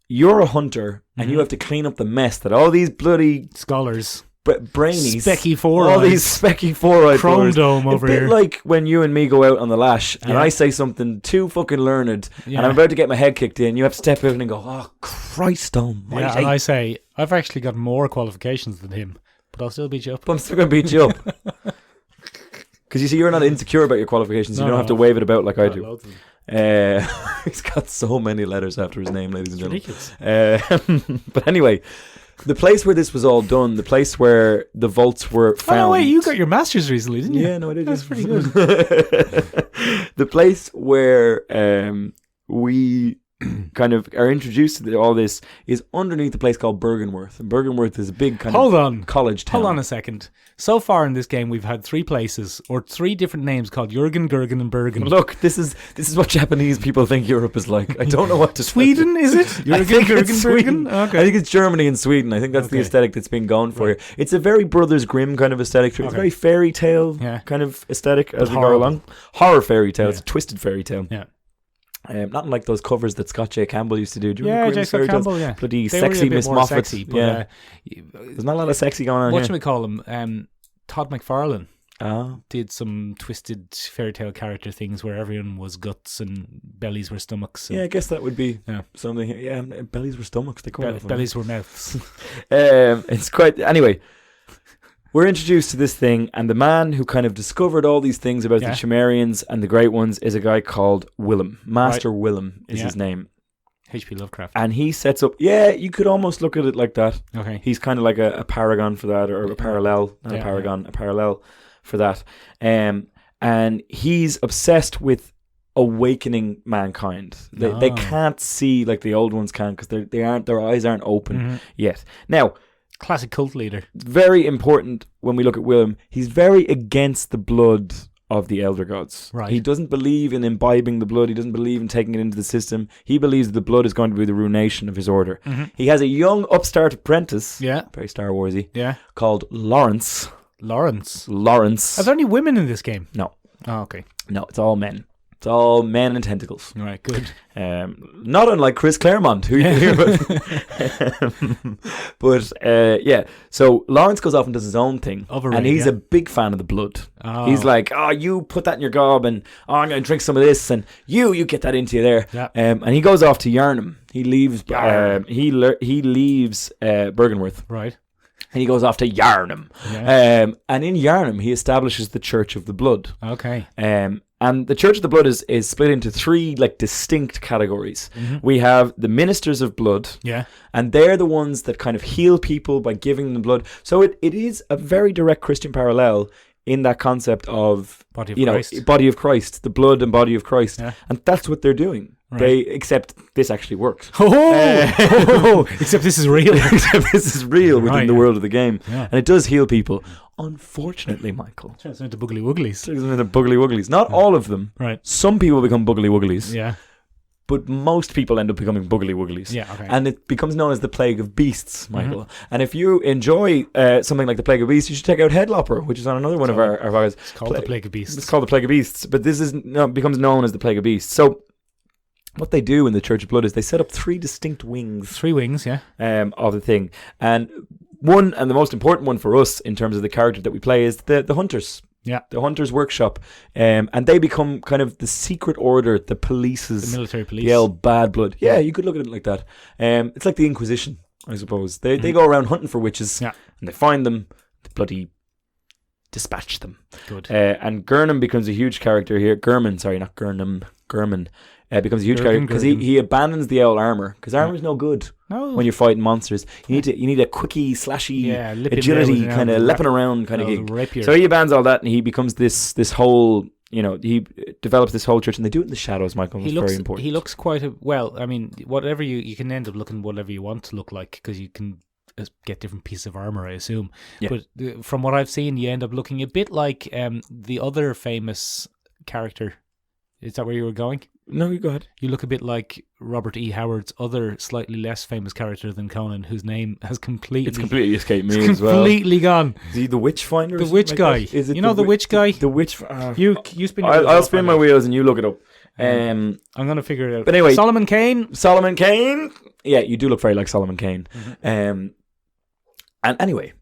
you're a hunter and you have to clean up the mess that all these bloody scholars... brainies, specky four all these specky four-eyed chrome dome over here. A bit like when you and me go out on the lash and I say something too fucking learned and I'm about to get my head kicked in, you have to step out and go, oh Christ almighty. Yeah, and I say, I've actually got more qualifications than him, but I'll still beat you up. I'm still going to beat you up. Because you see, you're not insecure about your qualifications. You don't have to wave it about like I do. He's got so many letters after his name, ladies and gentlemen. Ridiculous. But anyway, the place where this was all done, the place where the vaults were found. Oh, wait, you got your master's recently, didn't you? Yeah, no, I did. That's pretty good. The place where we kind of are introduced to all this is underneath a place called Bergenworth. And Bergenworth is a big kind of college town. Hold on a second. So far in this game, we've had three places or three different names called Jürgen, Gergen, and Bergen. Look, this is what Japanese people think Europe is like. I don't know what to Sweden, is it? Jürgen, Gergen, Bergen? Okay. I think it's Germany and Sweden. I think that's the aesthetic that's been going for here. It's a very Brothers Grimm kind of aesthetic. It's a very fairy tale kind of aesthetic as we go along. Horror fairy tale. It's a twisted fairy tale. Yeah. Not like those covers that Scott J. Campbell used to do. Do you yeah, remember J. Scott Campbell, yeah. Bloody they sexy Miss Moffat. Sexy, but, there's not a lot of sexy going on what here. should we call him? Todd McFarlane Oh. did some twisted fairy tale character things where everyone was guts and bellies were stomachs. Yeah, I guess that would be something. Yeah, bellies were stomachs. They call bellies were mouths. It's quite... Anyway, we're introduced to this thing, and the man who kind of discovered all these things about the Cimmerians and the Great Ones is a guy called Willem. Master Willem is his name. H.P. Lovecraft. And he sets up... Yeah, you could almost look at it like that. Okay. He's kind of like a paragon for that, or a parallel. Not a paragon, a parallel for that. And he's obsessed with awakening mankind. They can't see like the old ones can because their eyes aren't open yet. Now... Classic cult leader. Very important when we look at Willem. He's very against the blood of the elder gods. Right. He doesn't believe in imbibing the blood. He doesn't believe in taking it into the system. He believes that the blood is going to be the ruination of his order. He has a young upstart apprentice. Yeah. Very Star Warsy. Yeah. Called Lawrence. Lawrence. Are there any women in this game? No. Oh, okay. No, it's all men. It's all men and tentacles. All right, good. Not unlike Chris Claremont, who you can hear about. But yeah, so Lawrence goes off and does his own thing, and he's a big fan of the blood. Oh. He's like, "Oh, you put that in your gob, and I'm going to drink some of this, and you get that into you there." Yeah. And he goes off to Yarnum. He leaves. He leaves Bergenworth. Right. And he goes off to Yarnum. Yeah. And in Yarnum, he establishes the Church of the Blood. Okay. And the Church of the Blood is split into 3 like distinct categories. We have the Ministers of Blood. Yeah. And they're the ones that kind of heal people by giving them blood. So it is a very direct Christian parallel in that concept of Body of Christ. body of Christ, the blood and body of Christ. Yeah. And that's what they're doing. Right. Except this actually works. Except this is real. Except this is real within the world of the game. Yeah. And it does heal people. Unfortunately, Michael. Turns into Boogly Wooglies. Turns into Boogly Wooglies. Not all of them. Right. Some people become Boogly Wooglies. Yeah. But most people end up becoming Boogly Wooglies. Yeah, okay. And it becomes known as the Plague of Beasts, Michael. And if you enjoy something like the Plague of Beasts, you should check out Headlopper, which is on another one of our videos. It's called the Plague of Beasts. It's called the Plague of Beasts. But this becomes known as the Plague of Beasts. So what they do in the Church of Blood is they set up 3 distinct wings. 3 wings, yeah. Of the thing. And one, and the most important one for us in terms of the character that we play, is the Hunters. Yeah. The Hunters Workshop. And they become kind of the secret order that polices the military police. The old bad blood. Yeah, you could look at it like that. It's like the Inquisition, I suppose. They go around hunting for witches, and they find them, they bloody dispatch them. Good. And Gurnham becomes a huge character here. Gurman becomes a huge character because he abandons the old armor, because armor is no good when you're fighting monsters. You need a quickie, slashy, agility kind of leaping around kind of gig. So he abandons all that, and he becomes this whole. He develops this whole church, and they do it in the shadows. Michael, it's very important. He looks quite whatever you can end up looking whatever you want to look like, because you can get different pieces of armor, I assume. Yeah. But from what I've seen, you end up looking a bit like the other famous character. Is that where you were going? No, you go ahead. You look a bit like Robert E. Howard's other slightly less famous character than Conan, whose name has completely escaped me as well. Completely gone. Is he the witch finder? The witch guy. Is it the witch guy? The witch. You spin. I'll spin my wheels and you look it up. I'm gonna figure it out. But anyway, Solomon Kane. Yeah, you do look very like Solomon Kane. And anyway,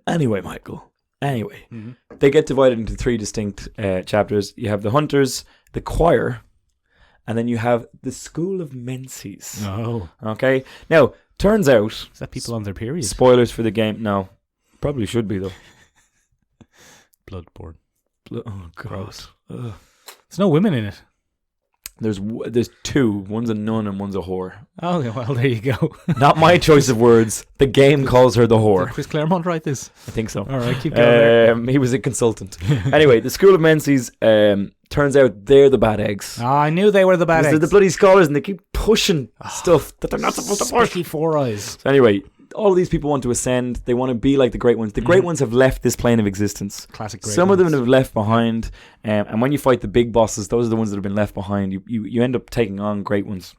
Michael. They get divided into 3 distinct chapters. You have the Hunters, the Choir, and then you have the School of Menses. Oh. Okay. Now, turns out... Is that people on their period? Spoilers for the game. No. Probably should be, though. Bloodborne. Oh, God. There's no women in it. There's 2. One's a nun and one's a whore. Oh, well, there you go. Not my choice of words. The game calls her the whore. Did Chris Claremont write this? I think so. All right, keep going. He was a consultant. Anyway, the School of Menses, turns out they're the bad eggs. Oh, I knew they were the bad eggs. They're the bloody scholars, and they keep pushing stuff that they're not supposed to push. Spiky 4 eyes. So anyway, all of these people want to ascend. They want to be like the Great Ones. The Great Ones have left this plane of existence. Classic Great Some ones. of them have left behind. And when you fight the big bosses, those are the ones that have been left behind. You end up taking on Great Ones.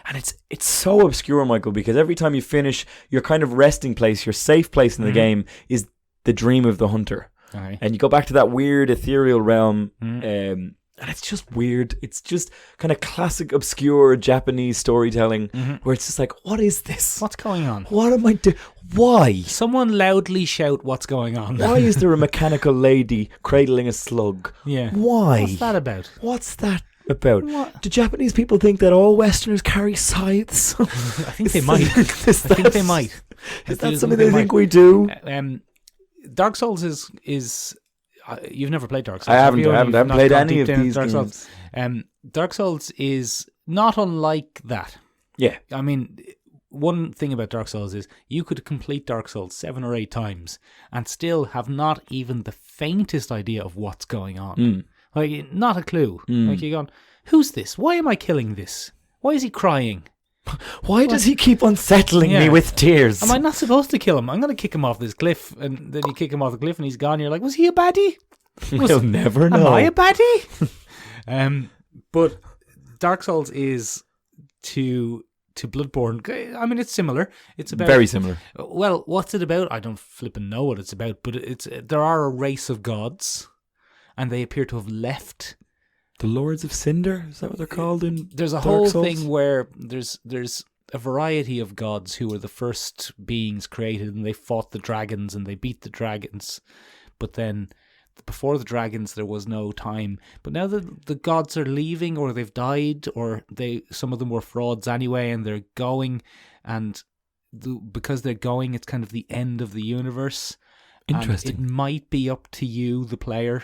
And it's so obscure, Michael, because every time you finish, your kind of resting place, your safe place in the game is the dream of the hunter. Okay. And you go back to that weird ethereal realm, and it's just weird. It's just kind of classic, obscure Japanese storytelling where it's just like, what is this? What's going on? What am I doing? Why? Someone loudly shout, what's going on? Why is there a mechanical lady cradling a slug? Yeah. Why? What's that about? What's that about? Do Japanese people think that all Westerners carry scythes? I think they might. I think they might. Is that something they think we do? Dark Souls is you've never played Dark Souls. I haven't played any of these games. Dark Souls is not unlike that. Yeah. I mean, one thing about Dark Souls is you could complete Dark Souls 7 or 8 times and still have not even the faintest idea of what's going on. Like, not a clue. Like, you're going, who's this? Why am I killing this? Why is he crying? Why does he keep unsettling me with tears? Am I not supposed to kill him? I'm going to kick him off this cliff. And then you kick him off the cliff and he's gone. You're like, was he a baddie? We'll never know. Am I a baddie? But Dark Souls is to Bloodborne. I mean, it's similar. It's about very similar. Well, what's it about? I don't flipping know what it's about. But there are a race of gods, and they appear to have left. The Lords of Cinder? Is that what they're called in There's a Dark whole Souls? thing where there's a variety of gods who were the first beings created, and they fought the dragons and they beat the dragons. But then before the dragons there was no time. But now the gods are leaving, or they've died, or some of them were frauds anyway, and they're going, and because they're going, it's kind of the end of the universe. Interesting. And it might be up to you, the player,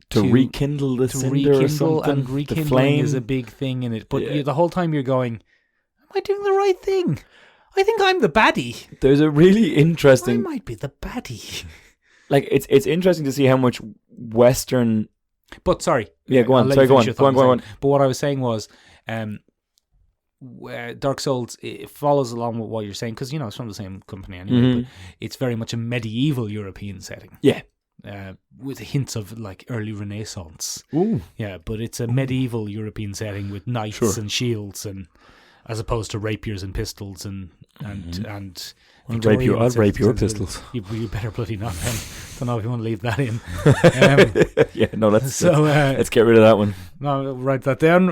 to rekindle the cinder or something. And rekindling is a big thing in it. But the whole time you're going, am I doing the right thing? I think I'm the baddie. There's a really interesting... I might be the baddie. Like, it's interesting to see how much Western... But sorry. Yeah, go on. Sorry, go on. But what I was saying was... Dark Souls, it follows along with what you're saying, because it's from the same company anyway, but it's very much a medieval European setting. Yeah. With hints of like early Renaissance. Ooh. Yeah, but it's a medieval European setting with knights and shields, and as opposed to rapiers and pistols and I'll rape your pistols. You better bloody not. Then don't know if you want to leave that in. Yeah, no, let's get rid of that one. No, write that down.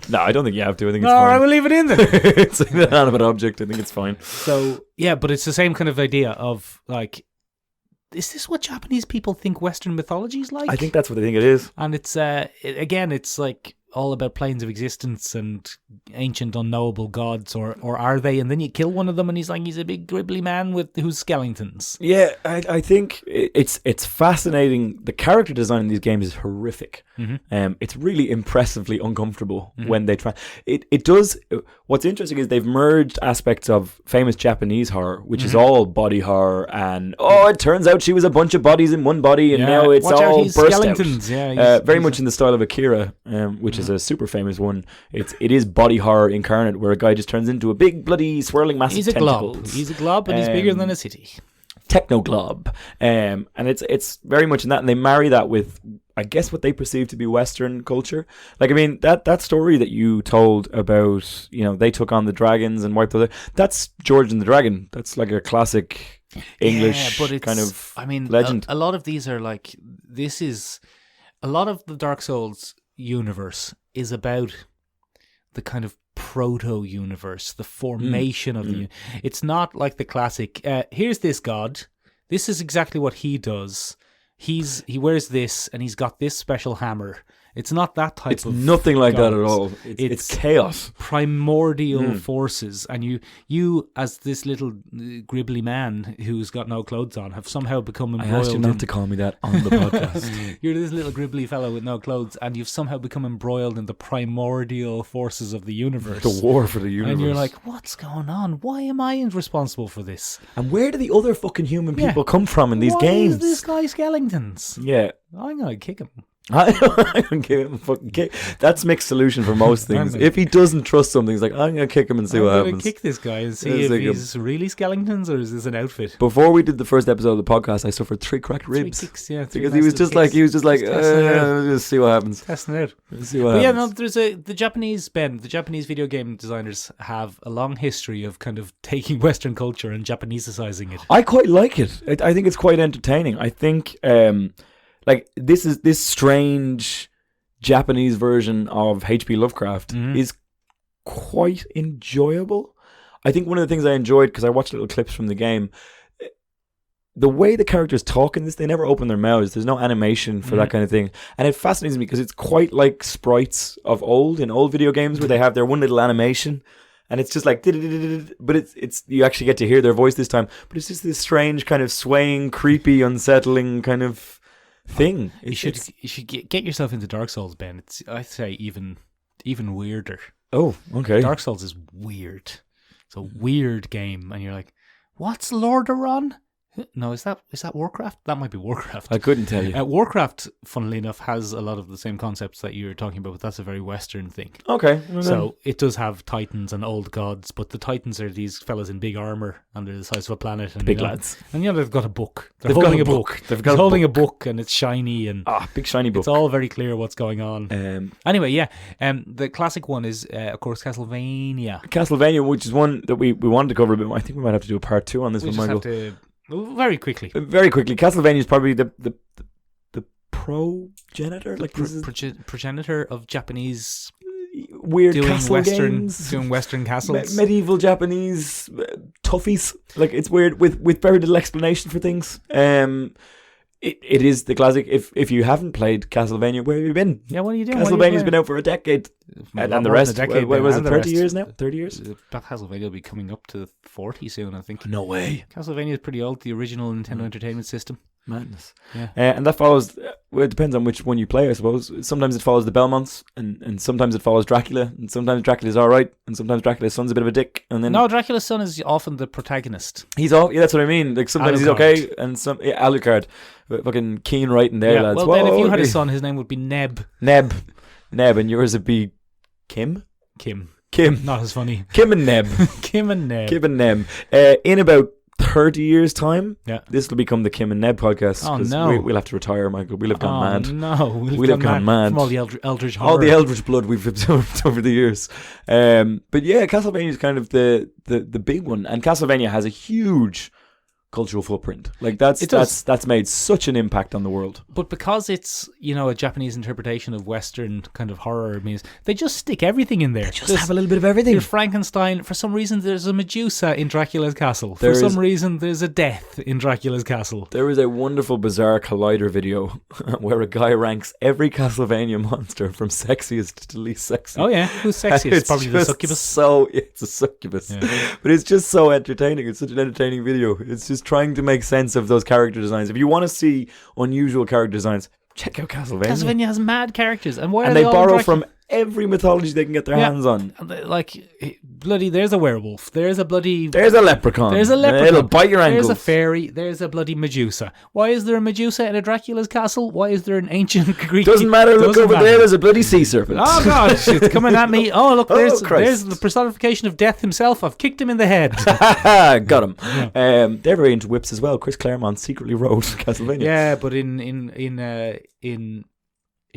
No, I don't think you have to. I think it's fine. fine. I will leave it in then. It's an inanimate object. I think it's fine. So yeah, but it's the same kind of idea of like, is this what Japanese people think Western mythology is like? I think that's what they think it is. And it's again, it's like all about planes of existence and ancient unknowable gods, or are they? And then you kill one of them and he's a big gribbly man who's skeletons. Yeah, I think it's fascinating. The character design in these games is horrific. It's really impressively uncomfortable when they try. It does. What's interesting is they've merged aspects of famous Japanese horror, which is all body horror, and it turns out she was a bunch of bodies in one body, and now it's all burst skeletons. out. Yeah, very much in the style of Akira, which is a super famous one. It is body horror incarnate, where a guy just turns into a big bloody swirling mass of tentacles. He's a glob, and he's bigger than a city. Technoglob, and it's very much in that, and they marry that with, I guess, what they perceive to be Western culture. Like, I mean, that story that you told about, they took on the dragons and wiped out. That's George and the Dragon. That's like a classic English kind of legend. A lot of these are like, a lot of the Dark Souls universe is about the kind of proto-universe, the formation of the... It's not like the classic, here's this god, this is exactly what he does, he wears this and he's got this special hammer. It's not that type of... It's nothing like that at all. It's chaos. Primordial forces. And you, as this little gribbly man who's got no clothes on, have somehow become embroiled... I asked you not to call me that on the podcast. You're this little gribbly fellow with no clothes, and you've somehow become embroiled in the primordial forces of the universe. The war for the universe. And you're like, what's going on? Why am I responsible for this? And where do the other fucking human people come from in these games? Why is this guy skeletons? Yeah. I'm going to kick him. I don't give him a fucking kick. That's Mick's solution for most things. If he doesn't trust something, he's like, I'm going to kick him and see what happens. I'm going to kick this guy and see if he's really skeletons or is this an outfit. Before we did the first episode of the podcast, I suffered 3 cracked ribs. 3 kicks, yeah. Because he was just like, just see what happens. Testing it out. See what happens. Yeah, no, there's the Japanese video game designers have a long history of kind of taking Western culture and Japanesicizing it. I quite like it. I think it's quite entertaining. I think... like this strange Japanese version of H.P. Lovecraft is quite enjoyable. I think one of the things I enjoyed, because I watched little clips from the game, the way the characters talk in this, they never open their mouths. There's no animation for that kind of thing. And it fascinates me because it's quite like sprites of in old video games where they have their one little animation. And it's just like, but it's you actually get to hear their voice this time. But it's just this strange kind of swaying, creepy, unsettling kind of thing. You should get yourself into Dark Souls, Ben. It's, I'd say, even weirder. Oh, okay. Dark Souls is weird. It's a weird game, and you're like, what's Lordaeron? No, is that Warcraft? That might be Warcraft. I couldn't tell you. Warcraft, funnily enough, has a lot of the same concepts that you were talking about, but that's a very Western thing. Okay. So it does have titans and old gods, but the titans are these fellas in big armor, and they're the size of a planet. And big lads. And they've got a book. They're holding a book. They're holding a book, and it's shiny. And big shiny book. It's all very clear what's going on. Anyway, yeah. The classic one is, of course, Castlevania. Castlevania, which is one that we wanted to cover a bit more. I think we might have to do a part 2 on this one, Michael. Very quickly. Castlevania is probably the progenitor, like progenitor of Japanese weird castle games, doing Western castles, medieval Japanese toughies. Like, it's weird with very little explanation for things. It is the classic. If you haven't played Castlevania, where have you been? Yeah, what are you doing? Castlevania's been out for a decade. And the rest, what was it, 30 years now? 30 years? Castlevania will be coming up to 40 soon, I think. No way. Castlevania is pretty old, the original Nintendo Entertainment System. Madness. Yeah. And that follows Well, it depends on which one you play, I suppose. Sometimes it follows the Belmonts, and sometimes it follows Dracula, and sometimes Dracula's all right, and sometimes Dracula's son's a bit of a dick, and then No, Dracula's son is often the protagonist. he's all. Yeah, that's what I mean. Like sometimes he's okay, and some Alucard, fucking keen writing there, lads. Well, then if you had a son, his name would be Neb. Neb, and yours would be Kim. Kim. Not as funny. Kim and Neb. Kim and Neb. In about 30 years' time, Yeah. this will become the Kim and Neb podcast. Oh, 'cause no. We'll have to retire, Michael. We'll have gone mad. No, We'll have gone mad. From all the eldritch horror. All the eldritch blood we've absorbed over the years. But yeah, Castlevania is kind of the big one, and Castlevania has a huge cultural footprint. Like that's made such an impact on the world. But because it's, a Japanese interpretation of Western kind of horror, means they just stick everything in there. Just have a little bit of everything. There's Frankenstein. For some reason, there's a Medusa in Dracula's castle. There For is. some reason, there's a death in Dracula's castle. There is a wonderful Bizarre Collider video where a guy ranks every Castlevania monster from sexiest to least sexy. Oh yeah, who's sexiest? It's Probably the just succubus. It's a succubus. Yeah. But it's just so entertaining. It's such an entertaining video. It's just trying to make sense of those character designs. If you want to see unusual character designs, check out Castlevania. Castlevania has mad characters, and why? And are they all borrow Dracula? from every mythology they can get their hands on. Like bloody, there's a werewolf. There's a bloody. There's a leprechaun. There's a leprechaun. It'll bite your ankles. There's a fairy. There's a bloody Medusa. Why is there a Medusa in a Dracula's castle? Why is there an ancient Greek? Doesn't matter. Look over there. There's a bloody sea serpent. Oh gosh, it's coming at me. Oh look, there's Christ. the personification of death himself. I've kicked him in the head. Got him. They're very into whips as well. Chris Claremont secretly wrote Castlevania. Yeah, but in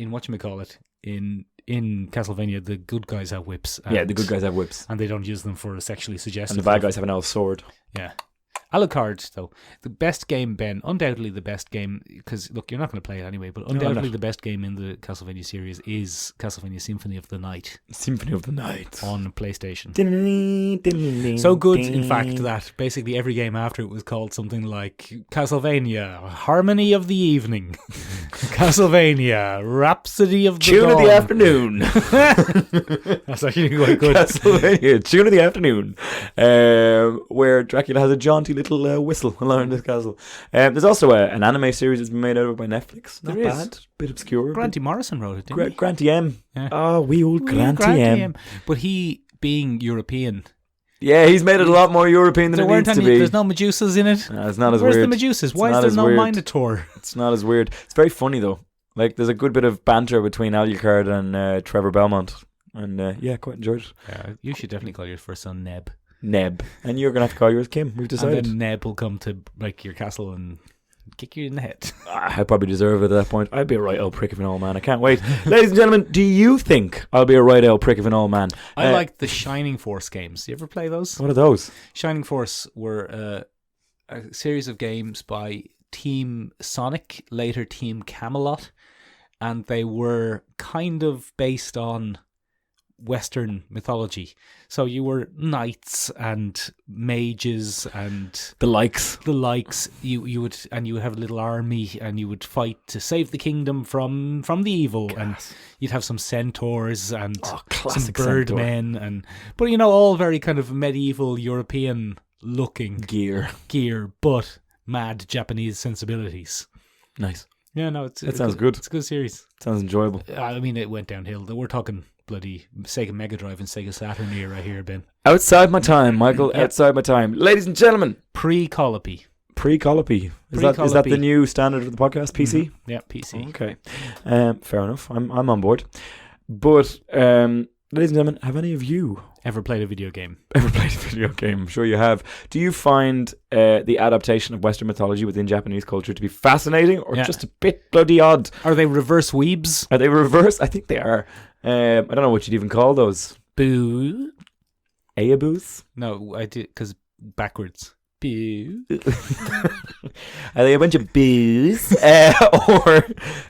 whatchamacallit, in Castlevania, the good guys have whips. Yeah, the good guys have whips. And they don't use them for sexually suggestive. And the bad guys have an elf sword. Yeah. Alucard, though, the best game, Ben, undoubtedly the best game, because, look, you're not going to play it anyway, but undoubtedly the best game in the Castlevania series is Castlevania Symphony of the Night. Symphony of the Night. On PlayStation. So good, in fact, that basically every game after it was called something like Castlevania, Harmony of the Evening, Castlevania, Rhapsody of the Tune of Dawn. the Afternoon. That's actually quite good. Castlevania, Tune of the Afternoon, where Dracula has a jaunty little whistle along this castle. There's also an anime series that's been made out of it by Netflix. Not bad. Bit obscure. Granty Morrison wrote it, didn't he? Granty M. Yeah. Oh, wee old Granty M. But he, being European... Yeah, he's made it a lot more European than it needs to be. There's no Medusas in it. No, it's not as Where's weird. Where's the Medusas? Why is there no Minotaur? It's not as weird. It's very funny, though. Like, there's a good bit of banter between Alucard and Trevor Belmont. And, yeah, quite enjoyed it. Yeah, you should definitely call your first son Neb. And you're going to have to call yours Kim. We've decided. And then Neb will come to like your castle and kick you in the head. I probably deserve it at that point. I'd be a right old prick of an old man. I can't wait. Ladies and gentlemen, do you think I'll be a right old prick of an old man? I like the Shining Force games. You ever play those? What are those? Shining Force were a series of games by Team Sonic, later Team Camelot, and they were kind of based on Western mythology. So you were knights and mages and the likes. You would have a little army and you would fight to save the kingdom from the evil. And you'd have some centaurs and some birdmen but all very kind of medieval European looking gear, but mad Japanese sensibilities. Nice. Yeah, no, that sounds good. It's a good series. Sounds enjoyable. I mean, it went downhill. We're talking bloody Sega Mega Drive and Sega Saturn era here, Ben. Outside my time, Michael. Outside my time. Ladies and gentlemen. Pre-Colopy. Is that the new standard of the podcast? PC? Mm-hmm. Yeah, PC. Okay. Fair enough. I'm on board. But, ladies and gentlemen, have any of you ever played a video game? I'm sure you have. Do you find the adaptation of Western mythology within Japanese culture to be fascinating or just a bit bloody odd? Are they reverse weebs? Are they reverse? I think they are. I don't know what you'd even call those. Boo. Ayaboos? No, I did, because backwards. Boo. Are they a bunch of boos? Or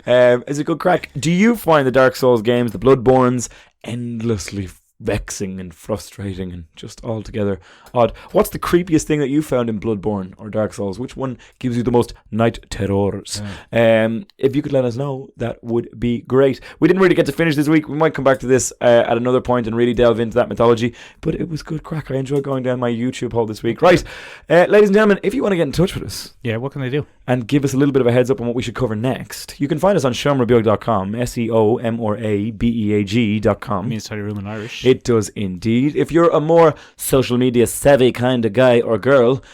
is it good crack? Do you find the Dark Souls games, the Bloodborns, endlessly vexing and frustrating and just altogether odd? What's the creepiest thing that you found in Bloodborne or Dark Souls? Which one gives you the most night terrors? If you could let us know, that would be great. We didn't really get to finish this week. We might come back to this at another point and really delve into that mythology, but it was good crack. I enjoyed going down my YouTube hole this week. Right, ladies and gentlemen, if you want to get in touch with us, what can they do? and give us a little bit of a heads up on what we should cover next, you can find us on seomrabeag.com, seomrabeag.com. Means tidy room in Irish. It does indeed. If you're a more social media savvy kind of guy or girl,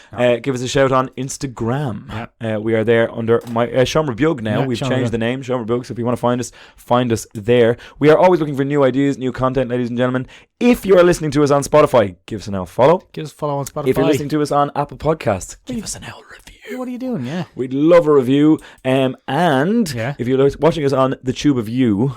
give us a shout on Instagram. We are there under my Sean Rabeag now. We've changed the name, Sean Rabeag. So if you want to find us there. We are always looking for new ideas, new content, ladies and gentlemen. If you are listening to us on Spotify, give us an L follow. Give us a follow on Spotify. If you're listening to us on Apple Podcasts, give us an L review. What are you doing? Yeah. We'd love a review. And if you're watching us on the Tube of You,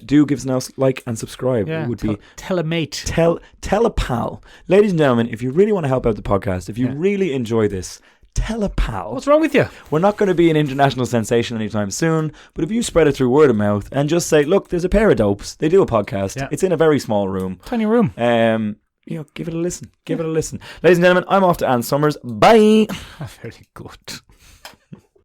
do give us an like and subscribe. Yeah. It would be tell a mate. Tell a pal. Ladies and gentlemen, if you really want to help out the podcast, if you really enjoy this, tell a pal. What's wrong with you? We're not going to be an international sensation anytime soon, but if you spread it through word of mouth and just say, look, there's a pair of dopes. They do a podcast. It's in a very small room. Tiny room. Give it a listen. Give it a listen. Ladies and gentlemen, I'm off to Ann Summers. Bye. Very good.